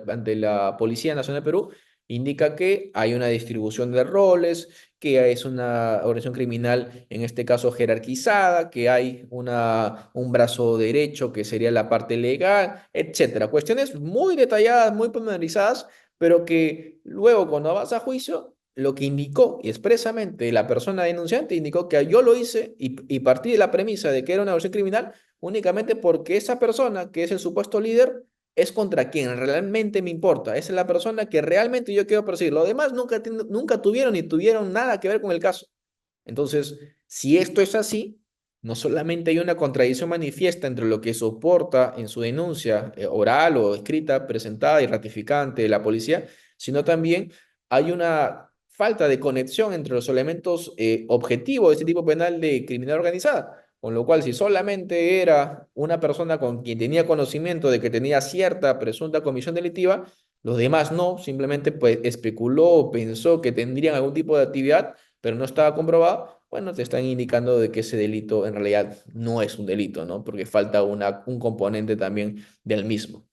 ante la Policía Nacional de Perú, indica que hay una distribución de roles, que es una organización criminal, en este caso jerarquizada, que hay un brazo derecho que sería la parte legal, etcétera. Cuestiones muy detalladas, muy pormenorizadas, pero que luego cuando vas a juicio, lo que indicó y expresamente la persona denunciante indicó que yo lo hice y partí de la premisa de que era una organización criminal únicamente porque esa persona, que es el supuesto líder, es contra quien realmente me importa. Esa es la persona que realmente yo quiero perseguir. Los demás nunca tuvieron ni tuvieron nada que ver con el caso. Entonces, si esto es así, no solamente hay una contradicción manifiesta entre lo que soporta en su denuncia oral o escrita, presentada y ratificante de la policía, sino también hay una falta de conexión entre los elementos objetivos de este tipo penal de criminalidad organizada. Con lo cual, si solamente era una persona con quien tenía conocimiento de que tenía cierta presunta comisión delictiva, los demás no, simplemente pues especuló o pensó que tendrían algún tipo de actividad, pero no estaba comprobado, bueno, te están indicando de que ese delito en realidad no es un delito, ¿no? Porque falta un componente también del mismo.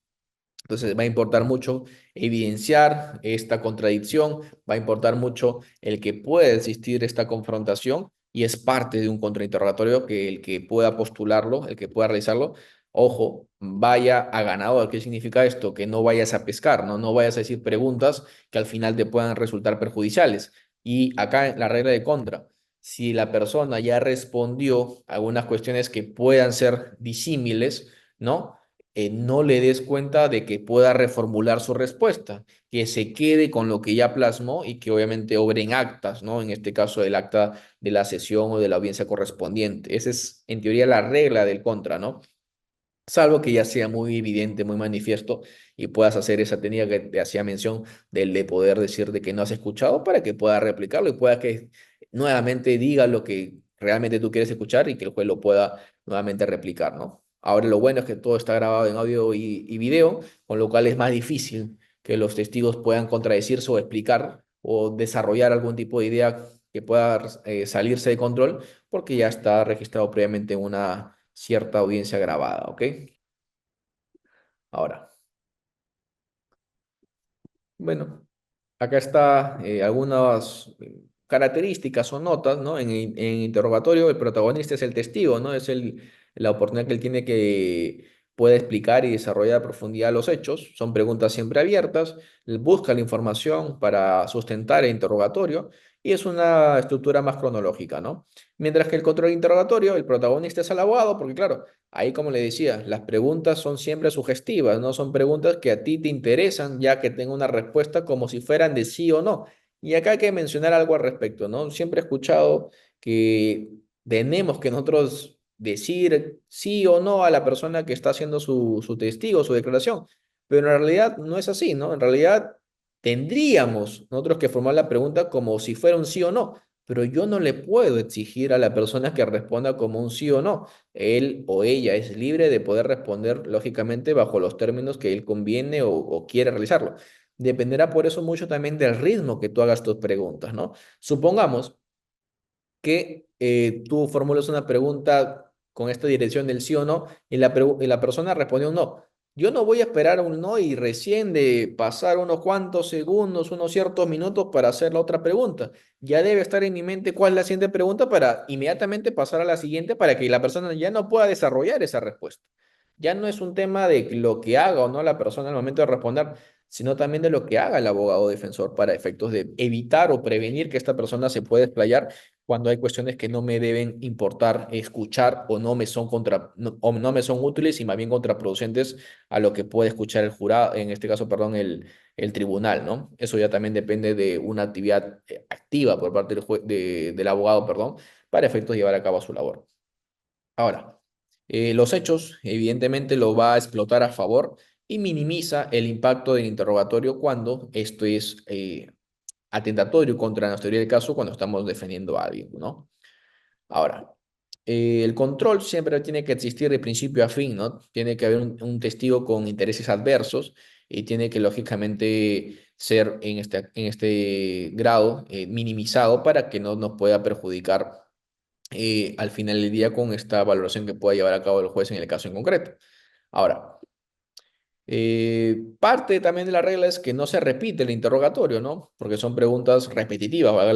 Entonces va a importar mucho evidenciar esta contradicción, va a importar mucho el que pueda existir esta confrontación y es parte de un contrainterrogatorio que el que pueda postularlo, el que pueda realizarlo, ojo, vaya a ganador. ¿Qué significa esto? Que no vayas a pescar, ¿no? No vayas a decir preguntas que al final te puedan resultar perjudiciales. Y acá la regla de contra. Si la persona ya respondió a algunas cuestiones que puedan ser disímiles, ¿no? No le des cuenta de que pueda reformular su respuesta, que se quede con lo que ya plasmó y que obviamente obre en actas, ¿no? En este caso, el acta de la sesión o de la audiencia correspondiente. Esa es, en teoría, la regla del contra, ¿no? Salvo que ya sea muy evidente, muy manifiesto y puedas hacer esa técnica que te hacía mención del de poder decir de que no has escuchado para que pueda replicarlo y pueda que nuevamente diga lo que realmente tú quieres escuchar y que el juez lo pueda nuevamente replicar, ¿no? Ahora lo bueno es que todo está grabado en audio y video, con lo cual es más difícil que los testigos puedan contradecirse o explicar o desarrollar algún tipo de idea que pueda salirse de control porque ya está registrado previamente en una cierta audiencia grabada, ¿ok? Ahora, bueno, acá está algunas características o notas, ¿no? En interrogatorio, el protagonista es el testigo, ¿no? Es la oportunidad que él tiene que puede explicar y desarrollar a profundidad los hechos. Son preguntas siempre abiertas, él busca la información para sustentar el interrogatorio y es una estructura más cronológica, ¿no? Mientras que el control interrogatorio, el protagonista es el abogado, porque claro, ahí, como le decía, las preguntas son siempre sugestivas, no son preguntas que a ti te interesan, ya que tenga una respuesta como si fueran de sí o no. Y acá hay que mencionar algo al respecto, ¿no? Siempre he escuchado que tenemos que nosotros decir sí o no a la persona que está haciendo su testigo, su declaración, pero en realidad no es así, ¿no? En realidad tendríamos nosotros que formar la pregunta como si fuera un sí o no, pero yo no le puedo exigir a la persona que responda como un sí o no. Él o ella es libre de poder responder, lógicamente, bajo los términos que él conviene o quiere realizarlo. Dependerá por eso mucho también del ritmo que tú hagas tus preguntas, ¿no? Supongamos que tú formulas una pregunta con esta dirección del sí o no y la persona respondió un no. Yo no voy a esperar un no y recién de pasar unos cuantos segundos, unos ciertos minutos para hacer la otra pregunta. Ya debe estar en mi mente cuál es la siguiente pregunta para inmediatamente pasar a la siguiente para que la persona ya no pueda desarrollar esa respuesta. Ya no es un tema de lo que haga o no la persona al momento de responder, sino también de lo que haga el abogado defensor para efectos de evitar o prevenir que esta persona se pueda explayar cuando hay cuestiones que no me deben importar escuchar o no me son o no me son útiles y más bien contraproducentes a lo que puede escuchar el jurado, en este caso, perdón, el tribunal, ¿no? Eso ya también depende de una actividad activa por parte del abogado, perdón, para efectos de llevar a cabo su labor. Ahora, los hechos, evidentemente, lo va a explotar a favor y minimiza el impacto del interrogatorio cuando esto es atentatorio contra nuestra teoría del caso cuando estamos defendiendo a alguien, ¿no? Ahora, el control siempre tiene que existir de principio a fin, ¿no? Tiene que haber un testigo con intereses adversos y tiene que, lógicamente, ser en este grado minimizado para que no nos pueda perjudicar al final del día con esta valoración que pueda llevar a cabo el juez en el caso en concreto. Ahora, parte también de la regla es que no se repite el interrogatorio, ¿no? Porque son preguntas repetitivas, valga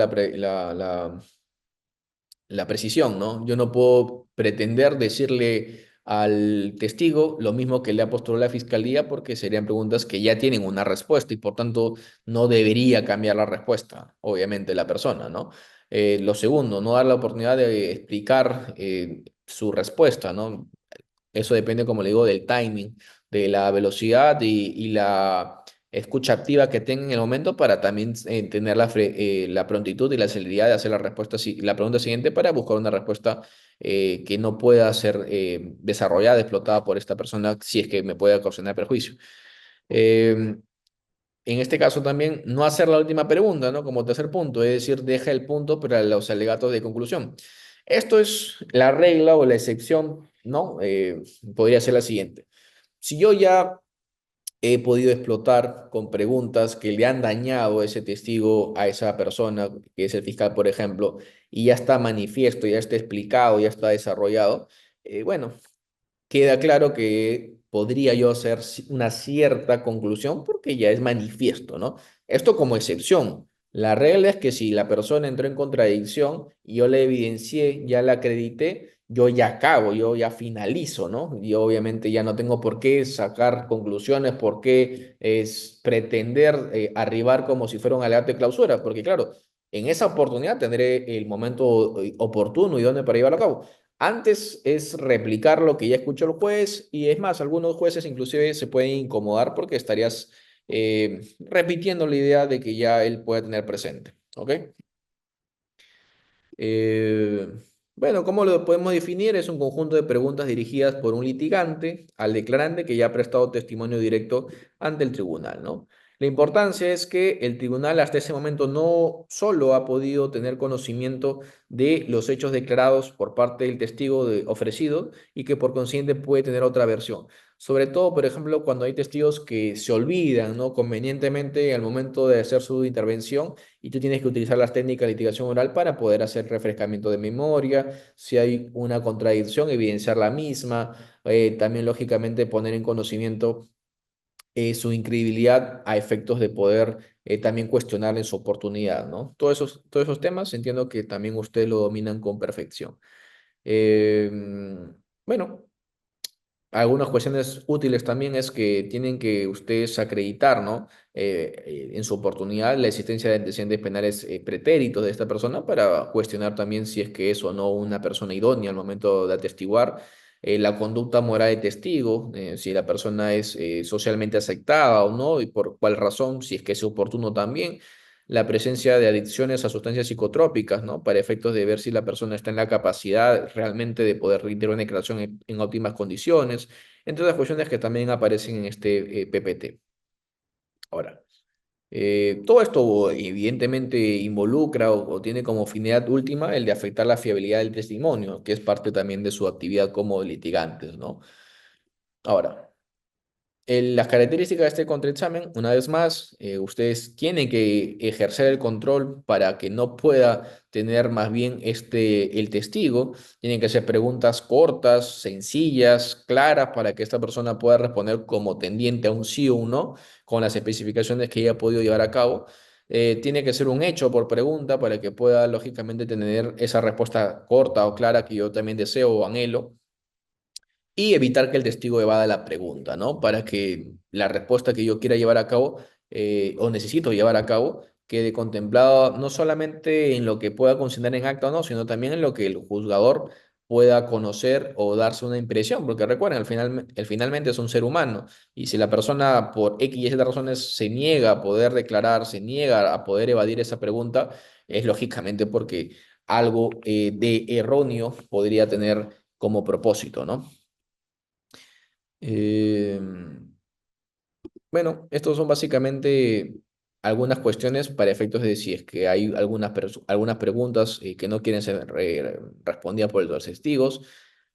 la precisión, ¿no? Yo no puedo pretender decirle al testigo lo mismo que le ha postulado la fiscalía porque serían preguntas que ya tienen una respuesta y por tanto no debería cambiar la respuesta, obviamente, la persona, ¿no? Lo segundo, no dar la oportunidad de explicar su respuesta, ¿no? Eso depende, como le digo, del timing, de la velocidad y la escucha activa que tenga en el momento para también tener la prontitud y la celeridad de hacer la respuesta, la pregunta siguiente para buscar una respuesta que no pueda ser desarrollada, explotada por esta persona si es que me puede ocasionar perjuicio. En este caso también no hacer la última pregunta, ¿no? Como tercer punto, es decir, deja el punto para los alegatos de conclusión. Esto es la regla o la excepción, ¿no? Podría ser la siguiente. Si yo ya he podido explotar con preguntas que le han dañado ese testigo a esa persona, que es el fiscal, por ejemplo, y ya está manifiesto, ya está explicado, ya está desarrollado, bueno, queda claro que podría yo hacer una cierta conclusión porque ya es manifiesto, ¿no? Esto como excepción. La regla es que si la persona entró en contradicción y yo la evidencié, ya la acredité, yo ya acabo, yo ya finalizo, ¿no? Y obviamente ya no tengo por qué sacar conclusiones, por qué es pretender arribar como si fuera un alegato de clausura, porque claro, en esa oportunidad tendré el momento oportuno y dónde para llevarlo a cabo. Antes es replicar lo que ya escuchó el juez y es más, algunos jueces inclusive se pueden incomodar porque estarías repitiendo la idea de que ya él puede tener presente. ¿Ok? Eh, bueno, ¿cómo lo podemos definir? Es un conjunto de preguntas dirigidas por un litigante al declarante que ya ha prestado testimonio directo ante el tribunal, ¿no? La importancia es que el tribunal hasta ese momento no solo ha podido tener conocimiento de los hechos declarados por parte del testigo ofrecido y que por consiguiente puede tener otra versión. Sobre todo, por ejemplo, cuando hay testigos que se olvidan, ¿no? Convenientemente al momento de hacer su intervención y tú tienes que utilizar las técnicas de litigación oral para poder hacer refrescamiento de memoria, si hay una contradicción, evidenciar la misma, también lógicamente poner en conocimiento su incredibilidad a efectos de poder también cuestionarle su oportunidad, ¿no? Todos esos temas entiendo que también ustedes lo dominan con perfección. Eh, bueno. Algunas cuestiones útiles también es que tienen que ustedes acreditar, ¿no? En su oportunidad la existencia de antecedentes penales pretéritos de esta persona para cuestionar también si es que es o no una persona idónea al momento de atestiguar la conducta moral de testigo, si la persona es socialmente aceptada o no y por cuál razón, si es que es oportuno también la presencia de adicciones a sustancias psicotrópicas, ¿no? Para efectos de ver si la persona está en la capacidad realmente de poder rendir una declaración en óptimas condiciones, entre otras cuestiones que también aparecen en este PPT. Ahora, todo esto evidentemente involucra o tiene como finalidad última el de afectar la fiabilidad del testimonio, que es parte también de su actividad como litigantes, ¿no? Ahora, las características de este contraexamen, una vez más, ustedes tienen que ejercer el control para que no pueda tener más bien el testigo. Tienen que hacer preguntas cortas, sencillas, claras, para que esta persona pueda responder como tendiente a un sí o un no, con las especificaciones que ella ha podido llevar a cabo. Tiene que ser un hecho por pregunta para que pueda, lógicamente, tener esa respuesta corta o clara que yo también deseo o anhelo y evitar que el testigo evada la pregunta, ¿no? Para que la respuesta que yo quiera llevar a cabo o necesito llevar a cabo quede contemplada no solamente en lo que pueda consignar en acta o no, sino también en lo que el juzgador pueda conocer o darse una impresión, porque recuerden, finalmente es un ser humano, y si la persona por X y Z razones se niega a poder declarar, se niega a poder evadir esa pregunta, es lógicamente porque algo de erróneo podría tener como propósito, ¿no? Eh, bueno, estos son básicamente algunas cuestiones para efectos de si es que hay algunas preguntas que no quieren ser respondidas por los testigos.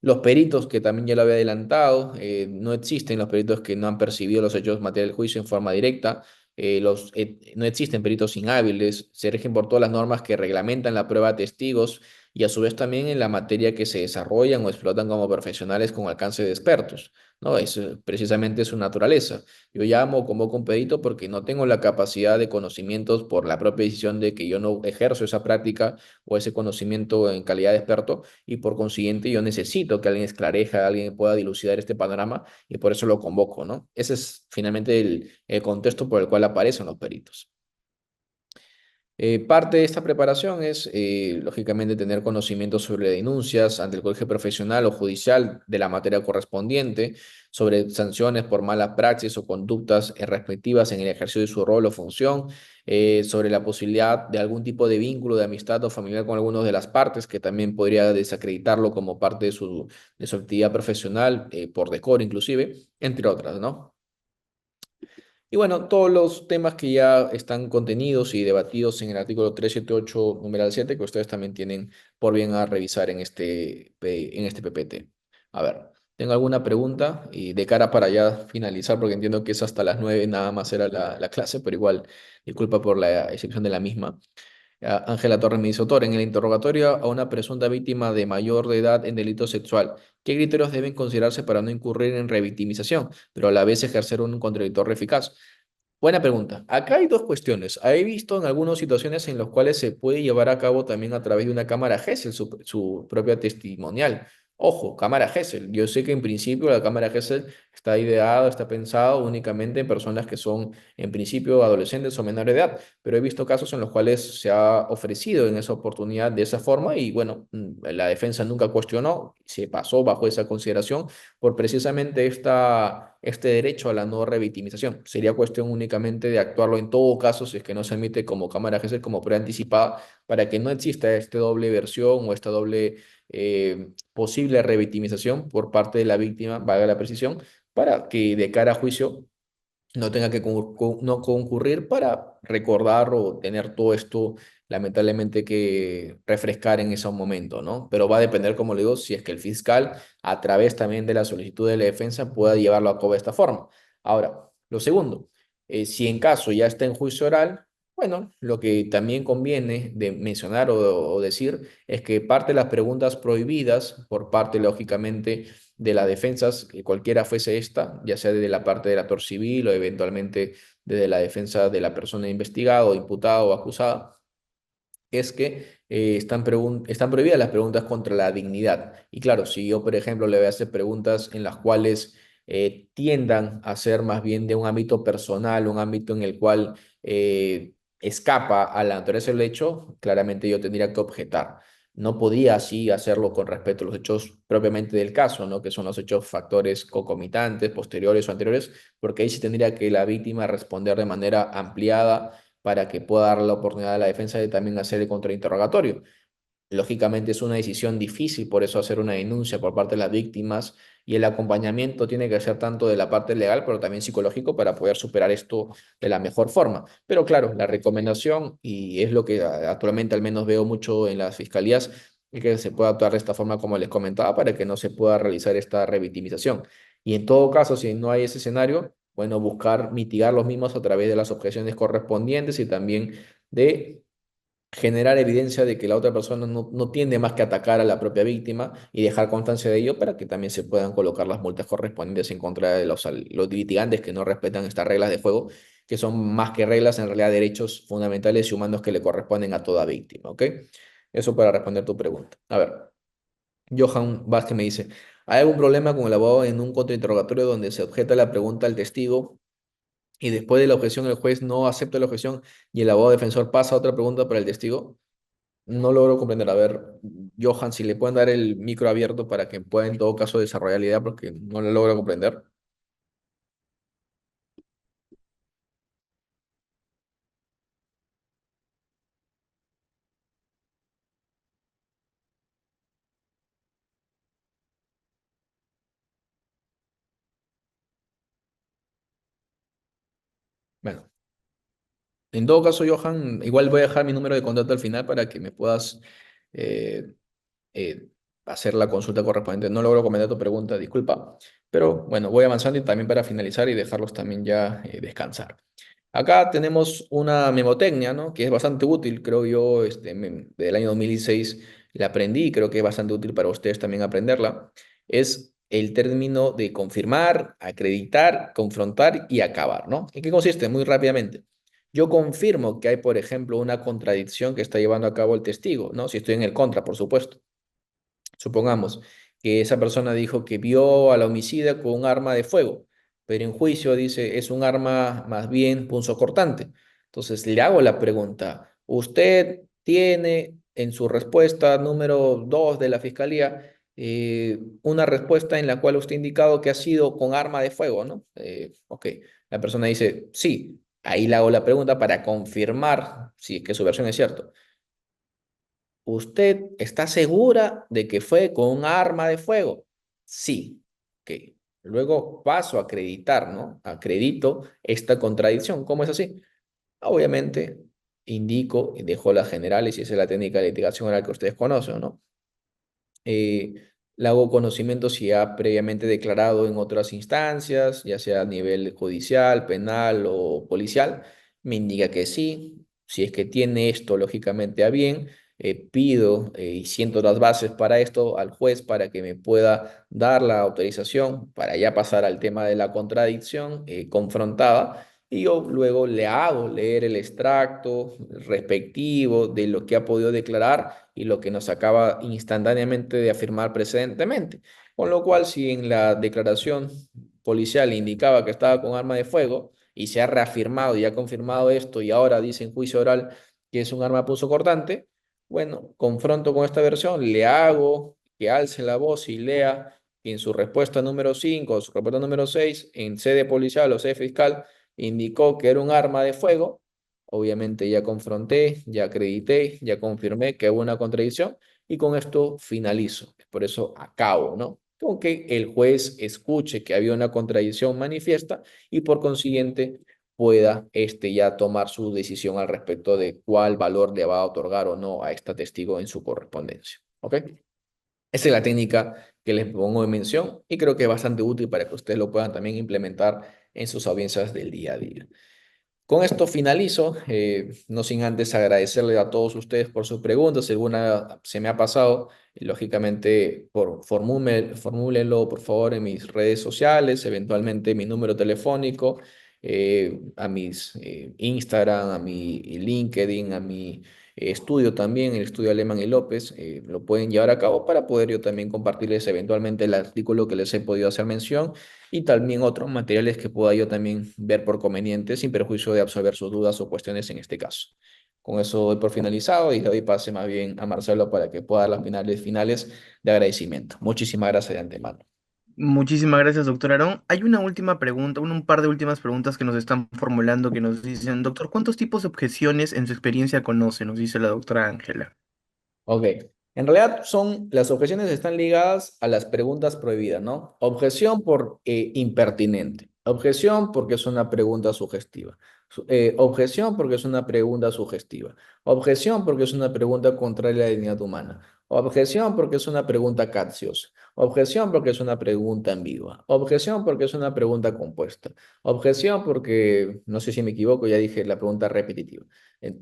Los peritos, que también ya lo había adelantado, no existen los peritos que no han percibido los hechos materiales del juicio en forma directa. No existen peritos inhábiles, se rigen por todas las normas que reglamentan la prueba de testigos y a su vez también en la materia que se desarrollan o explotan como profesionales con alcance de expertos, ¿no? Precisamente su naturaleza. Yo llamo o convoco un perito porque no tengo la capacidad de conocimientos por la propia decisión de que yo no ejerzo esa práctica o ese conocimiento en calidad de experto y por consiguiente yo necesito que alguien esclareja, alguien pueda dilucidar este panorama y por eso lo convoco, ¿no? Ese es finalmente el contexto por el cual aparecen los peritos. Parte de esta preparación es, lógicamente, tener conocimiento sobre denuncias ante el colegio profesional o judicial de la materia correspondiente, sobre sanciones por mala praxis o conductas respectivas en el ejercicio de su rol o función, sobre la posibilidad de algún tipo de vínculo de amistad o familiar con alguna de las partes, que también podría desacreditarlo como parte de su actividad profesional, por decoro inclusive, entre otras, ¿no? Y bueno, todos los temas que ya están contenidos y debatidos en el artículo 378, numeral 7, que ustedes también tienen por bien a revisar en este PPT. A ver, ¿tengo alguna pregunta? Y de cara para ya finalizar, porque entiendo que es hasta las 9 nada más era la clase, pero igual, disculpa por la excepción de la misma. Ángela Torres me dice, autor, en el interrogatorio a una presunta víctima de mayor de edad en delito sexual, ¿qué criterios deben considerarse para no incurrir en revictimización, pero a la vez ejercer un contradictor eficaz? Buena pregunta. Acá hay dos cuestiones. He visto en algunas situaciones en las cuales se puede llevar a cabo también a través de una cámara Gesell su propia testimonial. Ojo, cámara Gesell. Yo sé que en principio la cámara Gesell está ideada, está pensado únicamente en personas que son en principio adolescentes o menores de edad, pero he visto casos en los cuales se ha ofrecido en esa oportunidad de esa forma y bueno, la defensa nunca cuestionó, se pasó bajo esa consideración por precisamente este derecho a la no revictimización. Sería cuestión únicamente de actuarlo en todo caso si es que no se admite como cámara GESEL como prueba anticipada para que no exista esta doble versión o esta doble posible revictimización por parte de la víctima, valga la precisión, para que de cara a juicio no tenga que no concurrir para recordar o tener todo esto lamentablemente que refrescar en ese momento, ¿no? Pero va a depender, como le digo, si es que el fiscal, a través también de la solicitud de la defensa, pueda llevarlo a cabo de esta forma. Ahora, lo segundo, si en caso ya está en juicio oral, bueno, lo que también conviene de mencionar o decir es que parte de las preguntas prohibidas por parte, lógicamente, de las defensas, que cualquiera fuese esta, ya sea desde la parte del actor civil o eventualmente desde la defensa de la persona investigada o imputada o acusada, es que están prohibidas las preguntas contra la dignidad. Y claro, si yo, por ejemplo, le voy a hacer preguntas en las cuales tiendan a ser más bien de un ámbito personal, un ámbito en el cual escapa a la naturaleza del hecho, claramente yo tendría que objetar. No podía así hacerlo con respecto a los hechos propiamente del caso, ¿no? Que son los hechos factores concomitantes, posteriores o anteriores, porque ahí sí tendría que la víctima responder de manera ampliada para que pueda dar la oportunidad a la defensa de también hacer el contrainterrogatorio. Lógicamente es una decisión difícil, por eso hacer una denuncia por parte de las víctimas y el acompañamiento tiene que ser tanto de la parte legal, pero también psicológico para poder superar esto de la mejor forma. Pero claro, la recomendación, y es lo que actualmente al menos veo mucho en las fiscalías, es que se pueda actuar de esta forma como les comentaba para que no se pueda realizar esta revictimización. Y en todo caso, si no hay ese escenario, bueno, buscar mitigar los mismos a través de las objeciones correspondientes y también de generar evidencia de que la otra persona no tiende más que atacar a la propia víctima y dejar constancia de ello para que también se puedan colocar las multas correspondientes en contra de los litigantes que no respetan estas reglas de juego, que son más que reglas, en realidad derechos fundamentales y humanos que le corresponden a toda víctima, ¿ok? Eso para responder tu pregunta. A ver, Johan Vázquez me dice, ¿hay algún problema con el abogado en un contrainterrogatorio donde se objeta la pregunta al testigo y después de la objeción el juez no acepta la objeción y el abogado defensor pasa a otra pregunta para el testigo? No logro comprender. A ver, Johan, si le pueden dar el micro abierto para que pueda en todo caso desarrollar la idea porque no lo logro comprender. Bueno, en todo caso, Johan, igual voy a dejar mi número de contacto al final para que me puedas eh, eh, hacer la consulta correspondiente. No logro comprender tu pregunta, disculpa. Pero bueno, voy avanzando y también para finalizar y dejarlos también ya descansar. Acá tenemos una memotecnia, ¿no? Que es bastante útil, creo yo, del año 2016 la aprendí y creo que es bastante útil para ustedes también aprenderla. Es el término de confirmar, acreditar, confrontar y acabar, ¿no? ¿En qué consiste? Muy rápidamente. Yo confirmo que hay, por ejemplo, una contradicción que está llevando a cabo el testigo, ¿no? Si estoy en el contra, por supuesto. Supongamos que esa persona dijo que vio a la homicida con un arma de fuego, pero en juicio dice es un arma más bien punzocortante. Entonces le hago la pregunta, ¿usted tiene en su respuesta número 2 de la fiscalía una respuesta en la cual usted ha indicado que ha sido con arma de fuego, ¿no? Ok, la persona dice sí. Ahí le hago la pregunta para confirmar si es que su versión es cierta. ¿Usted está segura de que fue con un arma de fuego? Sí. Ok. Luego paso a acreditar, ¿no? Acredito esta contradicción. ¿Cómo es así? Obviamente, indico y dejo las generales, y esa es la técnica de litigación oral que ustedes conocen, ¿no? Eh, Le hago conocimiento si ha previamente declarado en otras instancias, ya sea a nivel judicial, penal o policial. Me indica que sí. Si es que tiene esto, lógicamente, a bien, pido y siento las bases para esto al juez para que me pueda dar la autorización para ya pasar al tema de la contradicción confrontada. Y yo luego le hago leer el extracto respectivo de lo que ha podido declarar y lo que nos acaba instantáneamente de afirmar precedentemente. Con lo cual, si en la declaración policial indicaba que estaba con arma de fuego y se ha reafirmado y ha confirmado esto y ahora dice en juicio oral que es un arma punzocortante, bueno, confronto con esta versión, le hago que alce la voz y lea que en su respuesta número 5 o su respuesta número 6 en sede policial o sede fiscal, indicó que era un arma de fuego. Obviamente ya confronté, ya acredité, ya confirmé que hubo una contradicción y con esto finalizo. Por eso acabo, ¿no? Con que el juez escuche que había una contradicción manifiesta y por consiguiente pueda ya tomar su decisión al respecto de cuál valor le va a otorgar o no a esta testigo en su correspondencia. ¿Ok? Esa es la técnica que les pongo en mención y creo que es bastante útil para que ustedes lo puedan también implementar en sus audiencias del día a día. Con esto finalizo, no sin antes agradecerle a todos ustedes por sus preguntas. Si alguna se me ha pasado, lógicamente, formúlenlo por favor en mis redes sociales, eventualmente mi número telefónico, a mis Instagram, a mi LinkedIn, a mi estudio también, el estudio Alemán y López, lo pueden llevar a cabo para poder yo también compartirles eventualmente el artículo que les he podido hacer mención y también otros materiales que pueda yo también ver por conveniente sin perjuicio de absolver sus dudas o cuestiones en este caso. Con eso doy por finalizado y le doy pase más bien a Marcelo para que pueda dar las finales de agradecimiento. Muchísimas gracias de antemano. Muchísimas gracias, doctor Aarón. Hay una última pregunta, un par de últimas preguntas que nos están formulando que nos dicen, doctor, ¿cuántos tipos de objeciones en su experiencia conoce? Nos dice la doctora Ángela. Ok. En realidad las objeciones están ligadas a las preguntas prohibidas, ¿no? Objeción por impertinente. Objeción porque es una pregunta sugestiva. Objeción porque es una pregunta sugestiva. Objeción porque es una pregunta contraria a la dignidad humana. Objeción porque es una pregunta capciosa. Objeción porque es una pregunta ambigua. Objeción porque es una pregunta compuesta. Objeción porque, no sé si me equivoco, ya dije la pregunta repetitiva.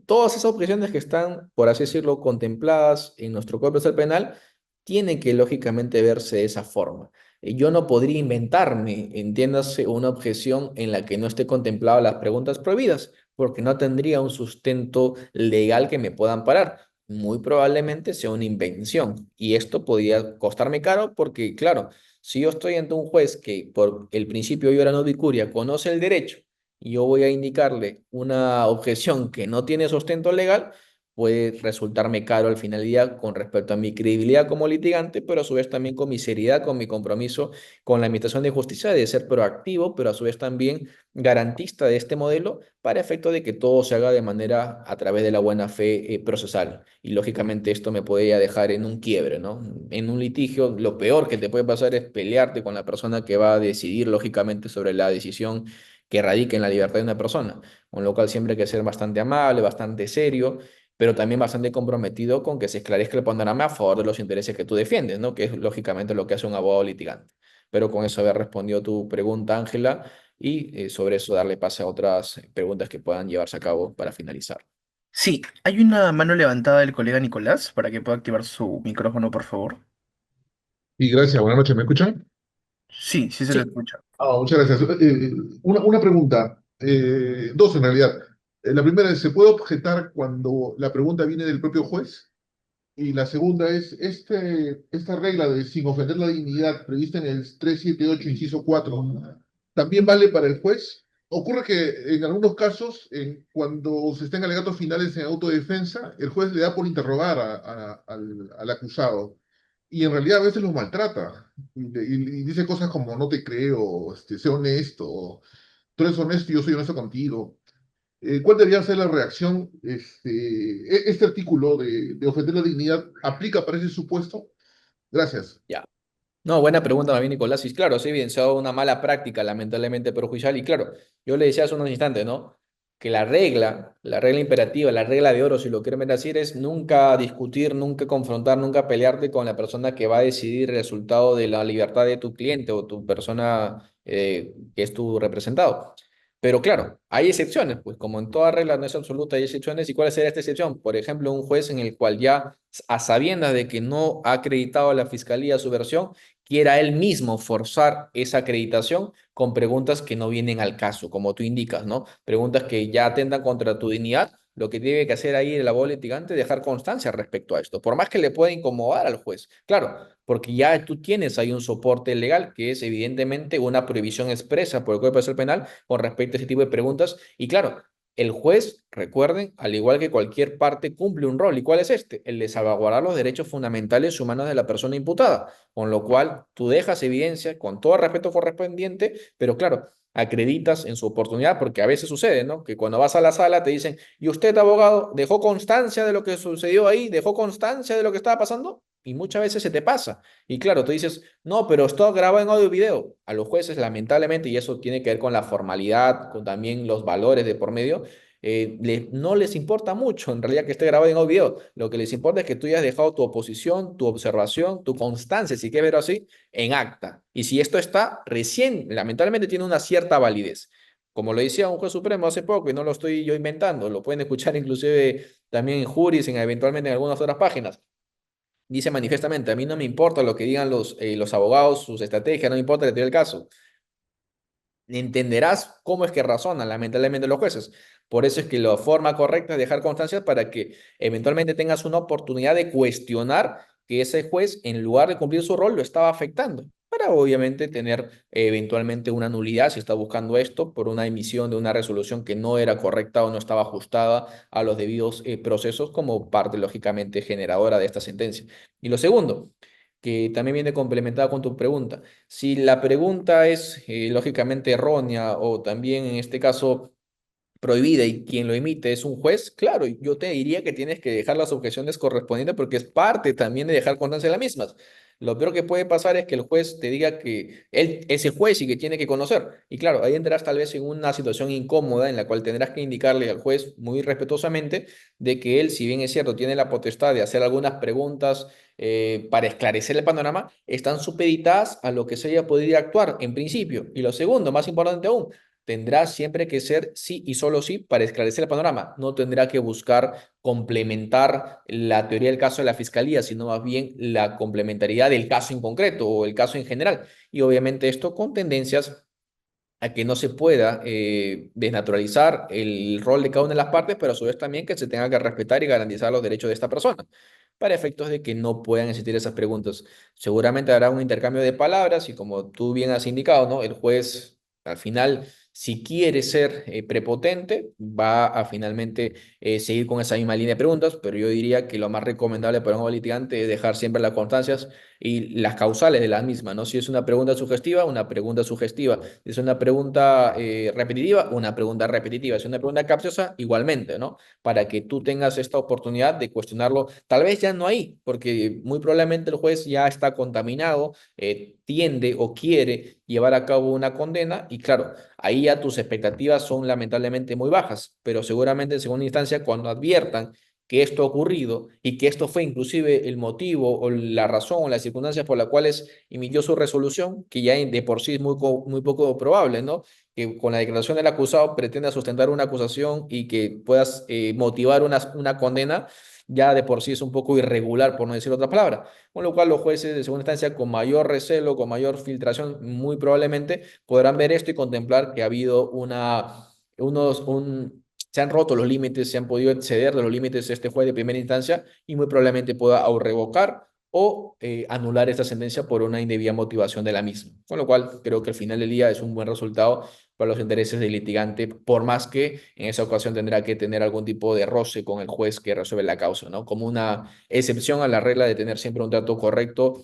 Todas esas objeciones que están, por así decirlo, contempladas en nuestro Código Procesal Penal, tienen que lógicamente verse de esa forma. Yo no podría inventarme, entiéndase, una objeción en la que no esté contemplada las preguntas prohibidas, porque no tendría un sustento legal que me pueda amparar. Muy probablemente sea una invención y esto podría costarme caro porque, claro, si yo estoy ante un juez que por el principio yo era no bicuria, conoce el derecho y yo voy a indicarle una objeción que no tiene sustento legal, puede resultarme caro al final del día con respecto a mi credibilidad como litigante, pero a su vez también con mi seriedad, con mi compromiso con la Administración de Justicia de ser proactivo, pero a su vez también garantista de este modelo para efecto de que todo se haga de manera a través de la buena fe procesal. Y lógicamente esto me puede ya dejar en un quiebre, ¿no? En un litigio, lo peor que te puede pasar es pelearte con la persona que va a decidir lógicamente sobre la decisión que radique en la libertad de una persona, con lo cual siempre hay que ser bastante amable, bastante serio, pero también bastante comprometido con que se esclarezca el panorama a favor de los intereses que tú defiendes, ¿no? Que es lógicamente lo que hace un abogado litigante. Pero con eso haber respondido tu pregunta, Ángela, y sobre eso darle pase a otras preguntas que puedan llevarse a cabo para finalizar. Sí, hay una mano levantada del colega Nicolás para que pueda activar su micrófono, por favor. Y gracias, buenas noches, ¿me escuchan? Sí, sí se le Sí, escucha. Muchas gracias. Una pregunta, dos en realidad. La primera es, ¿se puede objetar cuando la pregunta viene del propio juez? Y la segunda es, esta regla de sin ofender la dignidad prevista en el 378 inciso 4, ¿también vale para el juez? Ocurre que en algunos casos, cuando se están alegatos finales en autodefensa, el juez le da por interrogar al acusado y en realidad a veces lo maltrata y dice cosas como no te creo, sé honesto, tú eres honesto y yo soy honesto contigo. ¿Cuál debería ser la reacción? Este artículo de ofender la dignidad aplica para ese supuesto. Gracias. ya. No, buena pregunta, más bien, Nicolás. Y claro, se ha evidenciado una mala práctica, lamentablemente perjudicial. Y claro, yo le decía hace unos instantes, ¿no? Que la regla imperativa, la regla de oro, si lo quieren ver así, es nunca discutir, nunca confrontar, nunca pelearte con la persona que va a decidir el resultado de la libertad de tu cliente o tu persona que es tu representado. Pero claro, hay excepciones, pues como en toda regla no es absoluta, hay excepciones. ¿Y cuál sería esta excepción? Por ejemplo, un juez en el cual ya a sabiendas de que no ha acreditado a la fiscalía su versión, quiera él mismo forzar esa acreditación con preguntas que no vienen al caso, como tú indicas, ¿no? Preguntas que ya atentan contra tu dignidad. Lo que tiene que hacer ahí el abogado litigante es dejar constancia respecto a esto, por más que le pueda incomodar al juez. Claro, porque ya tú tienes ahí un soporte legal que es evidentemente una prohibición expresa por el Código Procesal Penal con respecto a ese tipo de preguntas. Y claro, el juez, recuerden, al igual que cualquier parte, cumple un rol. ¿Y cuál es este? El de salvaguardar los derechos fundamentales humanos de la persona imputada, con lo cual tú dejas evidencia con todo el respeto correspondiente, pero claro, acreditas en su oportunidad, porque a veces sucede, ¿no? Que cuando vas a la sala te dicen, ¿y usted, abogado, dejó constancia de lo que sucedió ahí? ¿Dejó constancia de lo que estaba pasando? Y muchas veces se te pasa. Y claro, tú dices, no, pero esto grabado en audio y video. A los jueces, lamentablemente, y eso tiene que ver con la formalidad, con también los valores de por medio, no les importa mucho en realidad que esté grabado en audio y video. Lo que les importa es que tú hayas dejado tu oposición, tu observación, tu constancia, si quieres verlo así, en acta. Y si esto está recién, lamentablemente tiene una cierta validez. Como lo decía un juez supremo hace poco, y no lo estoy yo inventando, lo pueden escuchar inclusive también en juris, eventualmente en algunas otras páginas. Dice manifiestamente, a mí no me importa lo que digan los abogados, sus estrategias, no me importa el del caso. Entenderás cómo es que razonan lamentablemente los jueces. Por eso es que la forma correcta es dejar constancia para que eventualmente tengas una oportunidad de cuestionar que ese juez, en lugar de cumplir su rol, lo estaba afectando. Para obviamente tener eventualmente una nulidad si está buscando esto por una emisión de una resolución que no era correcta o no estaba ajustada a los debidos procesos como parte lógicamente generadora de esta sentencia. Y lo segundo, que también viene complementada con tu pregunta. Si la pregunta es lógicamente errónea o también en este caso prohibida y quien lo emite es un juez, claro, yo te diría que tienes que dejar las objeciones correspondientes porque es parte también de dejar constancia de las mismas. Lo peor que puede pasar es que el juez te diga que él es el juez y que tiene que conocer. Y claro, ahí entrarás tal vez en una situación incómoda en la cual tendrás que indicarle al juez muy respetuosamente de que él, si bien es cierto, tiene la potestad de hacer algunas preguntas para esclarecer el panorama, están supeditadas a lo que se haya podido actuar en principio. Y lo segundo, más importante aún, tendrá siempre que ser sí y solo sí para esclarecer el panorama. No tendrá que buscar complementar la teoría del caso de la fiscalía, sino más bien la complementariedad del caso en concreto o el caso en general. Y obviamente esto con tendencias a que no se pueda desnaturalizar el rol de cada una de las partes, pero a su vez también que se tenga que respetar y garantizar los derechos de esta persona, para efectos de que no puedan existir esas preguntas. Seguramente habrá un intercambio de palabras y como tú bien has indicado, ¿no? El juez al final, si quiere ser prepotente, va a finalmente seguir con esa misma línea de preguntas, pero yo diría que lo más recomendable para un abogado litigante es dejar siempre las constancias y las causales de las mismas, ¿no? Si es una pregunta sugestiva, una pregunta sugestiva. Si es una pregunta repetitiva, una pregunta repetitiva. Si es una pregunta capciosa, igualmente, ¿no? Para que tú tengas esta oportunidad de cuestionarlo. Tal vez ya no hay, porque muy probablemente el juez ya está contaminado, tiende o quiere llevar a cabo una condena y claro, ahí ya tus expectativas son lamentablemente muy bajas, pero seguramente en segunda instancia cuando adviertan que esto ha ocurrido y que esto fue inclusive el motivo o la razón o las circunstancias por las cuales emitió su resolución, que ya de por sí es muy poco probable, ¿no? Que con la declaración del acusado pretenda sustentar una acusación y que puedas motivar una condena, ya de por sí es un poco irregular, por no decir otra palabra. Con lo cual los jueces de segunda instancia, con mayor recelo, con mayor filtración, muy probablemente podrán ver esto y contemplar que ha habido se han roto los límites, se han podido exceder de los límites de este juez de primera instancia y muy probablemente pueda o revocar o anular esta sentencia por una indebida motivación de la misma. Con lo cual, creo que al final del día es un buen resultado para los intereses del litigante, por más que en esa ocasión tendrá que tener algún tipo de roce con el juez que resuelve la causa, ¿no? Como una excepción a la regla de tener siempre un trato correcto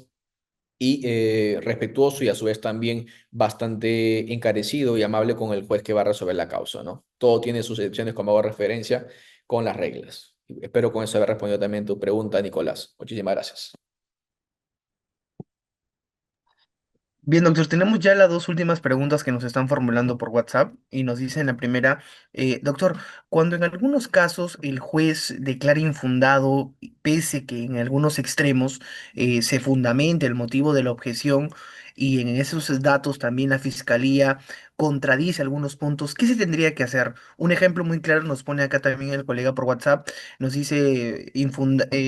y respetuoso y a su vez también bastante encarecido y amable con el juez que va a resolver la causa, ¿no? Todo tiene sus excepciones, como hago referencia, con las reglas. Espero con eso haber respondido también tu pregunta, Nicolás. Muchísimas gracias. Bien, doctor, tenemos ya las dos últimas preguntas que nos están formulando por WhatsApp y nos dice en la primera, doctor, cuando en algunos casos el juez declara infundado, pese que en algunos extremos se fundamente el motivo de la objeción y en esos datos también la fiscalía contradice algunos puntos, ¿qué se tendría que hacer? Un ejemplo muy claro nos pone acá también el colega por WhatsApp, nos dice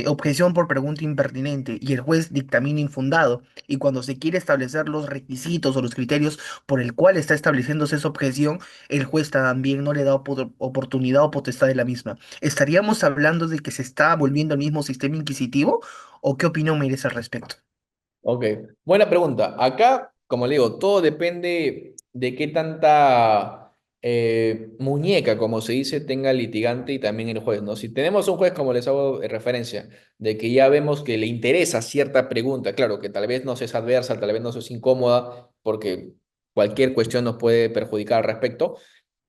objeción por pregunta impertinente y el juez dictamina infundado. Y cuando se quiere establecer los requisitos o los criterios por el cual está estableciéndose esa objeción, el juez también no le da oportunidad o potestad de la misma. ¿Estaríamos hablando de que se está volviendo el mismo sistema inquisitivo o qué opinión merece al respecto? Ok, buena pregunta. Acá, como le digo, todo depende de qué tanta muñeca, como se dice, tenga el litigante y también el juez, ¿no? Si tenemos un juez, como les hago referencia, de que ya vemos que le interesa cierta pregunta, claro, que tal vez nos es adversa, tal vez nos es incómoda, porque cualquier cuestión nos puede perjudicar al respecto,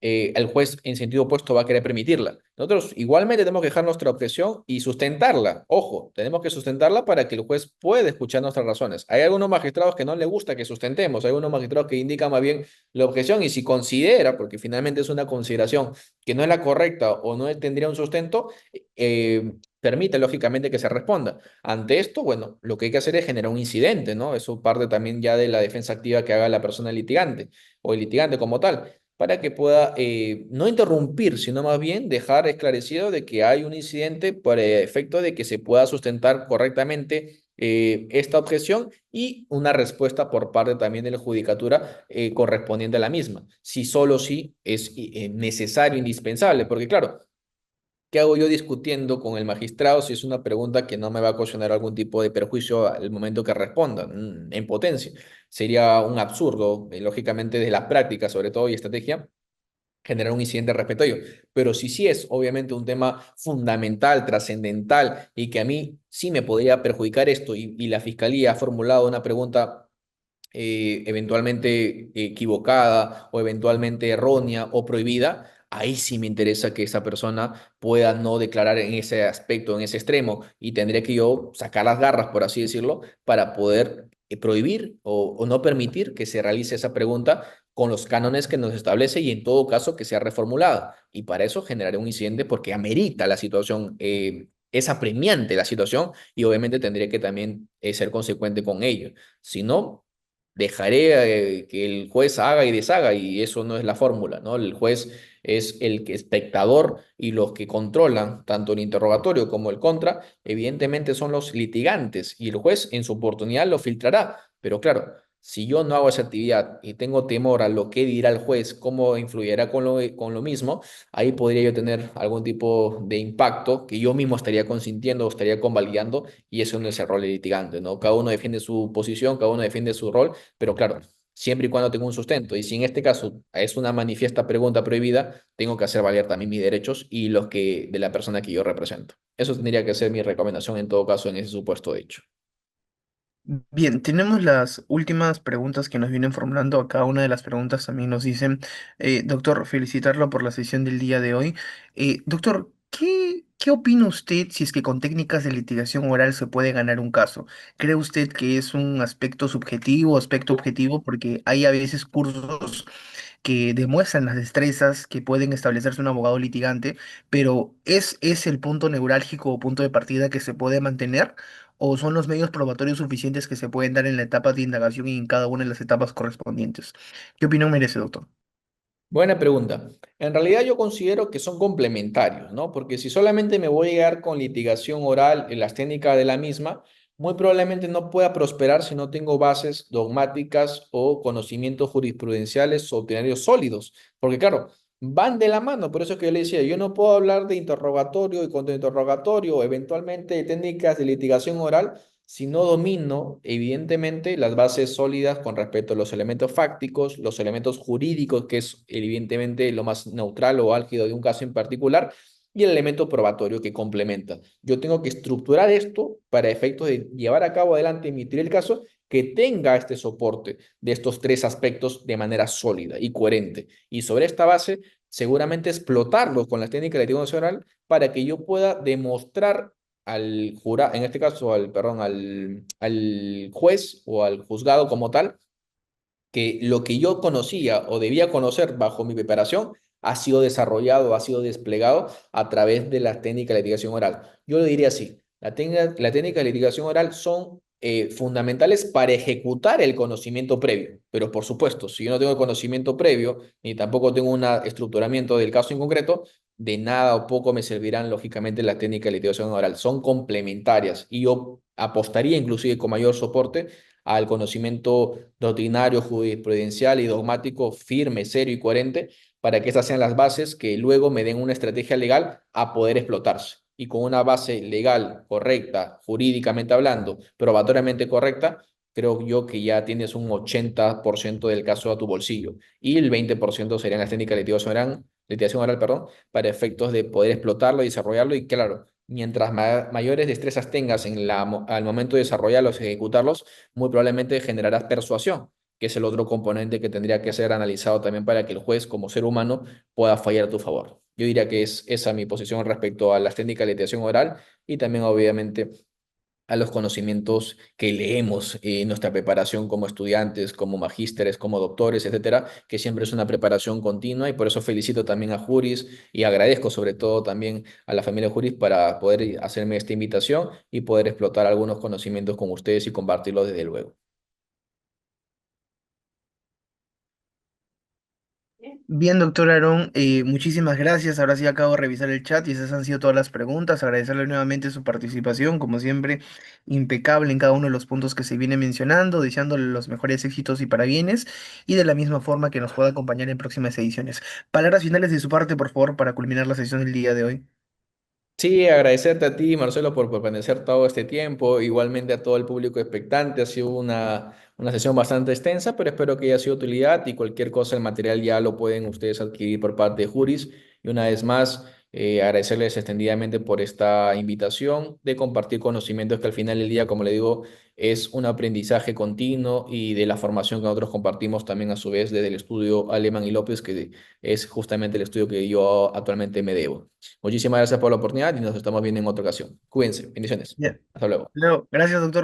el juez en sentido opuesto va a querer permitirla. Nosotros igualmente tenemos que dejar nuestra objeción y sustentarla. Ojo, tenemos que sustentarla para que el juez pueda escuchar nuestras razones. Hay algunos magistrados que no le gusta que sustentemos, hay algunos magistrados que indican más bien la objeción y si considera, porque finalmente es una consideración que no es la correcta o no tendría un sustento, permite lógicamente que se responda. Ante esto, bueno, lo que hay que hacer es generar un incidente, ¿no? Eso parte también ya de la defensa activa que haga la persona litigante o el litigante como tal para que pueda no interrumpir, sino más bien dejar esclarecido de que hay un incidente por efecto de que se pueda sustentar correctamente esta objeción y una respuesta por parte también de la judicatura correspondiente a la misma, si solo si es necesario, indispensable, porque claro, ¿qué hago yo discutiendo con el magistrado si es una pregunta que no me va a ocasionar algún tipo de perjuicio al momento que responda? En potencia. Sería un absurdo, lógicamente, de la práctica, sobre todo, y estrategia, generar un incidente respecto a ello. Pero si sí es, obviamente, un tema fundamental, trascendental, y que a mí sí me podría perjudicar esto, y la fiscalía ha formulado una pregunta eventualmente equivocada o eventualmente errónea o prohibida, ahí sí me interesa que esa persona pueda no declarar en ese aspecto, en ese extremo, y tendré que yo sacar las garras, por así decirlo, para poder prohibir o no permitir que se realice esa pregunta con los cánones que nos establece y en todo caso que sea reformulada. Y para eso generaré un incidente porque amerita la situación, es apremiante la situación y obviamente tendría que también ser consecuente con ello. Si no, dejaré que el juez haga y deshaga y eso no es la fórmula, ¿no? El juez es el que espectador y los que controlan tanto el interrogatorio como el contra, evidentemente son los litigantes y el juez en su oportunidad lo filtrará, pero claro, si yo no hago esa actividad y tengo temor a lo que dirá el juez, cómo influirá con lo mismo, ahí podría yo tener algún tipo de impacto que yo mismo estaría consintiendo o estaría convalidando y eso no es el rol de litigante, ¿no? Cada uno defiende su posición, cada uno defiende su rol, pero claro, siempre y cuando tenga un sustento. Y si en este caso es una manifiesta pregunta prohibida, tengo que hacer valer también mis derechos y los que de la persona que yo represento. Eso tendría que ser mi recomendación en todo caso en ese supuesto hecho. Bien, tenemos las últimas preguntas que nos vienen formulando. Acá una de las preguntas también nos dicen, doctor, felicitarlo por la sesión del día de hoy. Doctor, ¿qué opina usted si es que con técnicas de litigación oral se puede ganar un caso? ¿Cree usted que es un aspecto subjetivo, aspecto objetivo? Porque hay a veces cursos que demuestran las destrezas que pueden establecerse un abogado litigante, pero ¿es el punto neurálgico o punto de partida que se puede mantener? ¿O son los medios probatorios suficientes que se pueden dar en la etapa de indagación y en cada una de las etapas correspondientes? ¿Qué opinión merece, doctor? Buena pregunta. En realidad yo considero que son complementarios, ¿no? Porque si solamente me voy a llegar con litigación oral en las técnicas de la misma, muy probablemente no pueda prosperar si no tengo bases dogmáticas o conocimientos jurisprudenciales o ordinarios sólidos. Porque claro, van de la mano. Por eso es que yo le decía, yo no puedo hablar de interrogatorio y contrainterrogatorio o eventualmente de técnicas de litigación oral si no domino, evidentemente, las bases sólidas con respecto a los elementos fácticos, los elementos jurídicos, que es evidentemente lo más neutral o álgido de un caso en particular, y el elemento probatorio que complementa. Yo tengo que estructurar esto para efectos de llevar a cabo adelante, emitir el caso, que tenga este soporte de estos tres aspectos de manera sólida y coherente. Y sobre esta base, seguramente explotarlo con las técnicas de litigación oral para que yo pueda demostrar al jurado, en este caso perdón, al juez o al juzgado como tal, que lo que yo conocía o debía conocer bajo mi preparación ha sido desarrollado, ha sido desplegado a través de la técnica de litigación oral. Yo lo diría así, la técnica de litigación oral son fundamentales para ejecutar el conocimiento previo. Pero por supuesto, si yo no tengo el conocimiento previo, ni tampoco tengo un estructuramiento del caso en concreto, de nada o poco me servirán lógicamente las técnicas de litigación oral. Son complementarias y yo apostaría inclusive con mayor soporte al conocimiento doctrinario, jurisprudencial y dogmático firme, serio y coherente para que esas sean las bases que luego me den una estrategia legal a poder explotarse. Y con una base legal correcta, jurídicamente hablando, probatoriamente correcta, creo yo que ya tienes un 80% del caso a tu bolsillo. Y el 20% serían las técnicas de litigación oral, perdón, para efectos de poder explotarlo y desarrollarlo. Y claro, mientras mayores destrezas tengas al momento de desarrollarlos y ejecutarlos, muy probablemente generarás persuasión, que es el otro componente que tendría que ser analizado también para que el juez, como ser humano, pueda fallar a tu favor. Yo diría que es esa mi posición respecto a las técnicas de litigación oral y también, obviamente, a los conocimientos que leemos en nuestra preparación como estudiantes, como magísteres, como doctores, etcétera, que siempre es una preparación continua y por eso felicito también a Juris y agradezco sobre todo también a la familia Juris para poder hacerme esta invitación y poder explotar algunos conocimientos con ustedes y compartirlos desde luego. Bien, doctor Aarón, muchísimas gracias. Ahora sí acabo de revisar el chat y esas han sido todas las preguntas. Agradecerle nuevamente su participación, como siempre, impecable en cada uno de los puntos que se viene mencionando, deseándole los mejores éxitos y parabienes, y de la misma forma que nos pueda acompañar en próximas ediciones. Palabras finales de su parte, por favor, para culminar la sesión del día de hoy. Sí, agradecerte a ti, Marcelo, por permanecer todo este tiempo. Igualmente a todo el público expectante. Ha sido una sesión bastante extensa, pero espero que haya sido de utilidad y cualquier cosa, el material ya lo pueden ustedes adquirir por parte de Juris. Y una vez más, agradecerles extendidamente por esta invitación de compartir conocimientos que al final del día, como le digo, es un aprendizaje continuo y de la formación que nosotros compartimos también a su vez desde el estudio Alemán y López, que es justamente el estudio que yo actualmente me debo. Muchísimas gracias por la oportunidad y nos estamos viendo en otra ocasión. Cuídense, bendiciones. Bien. Hasta luego. Gracias, doctor.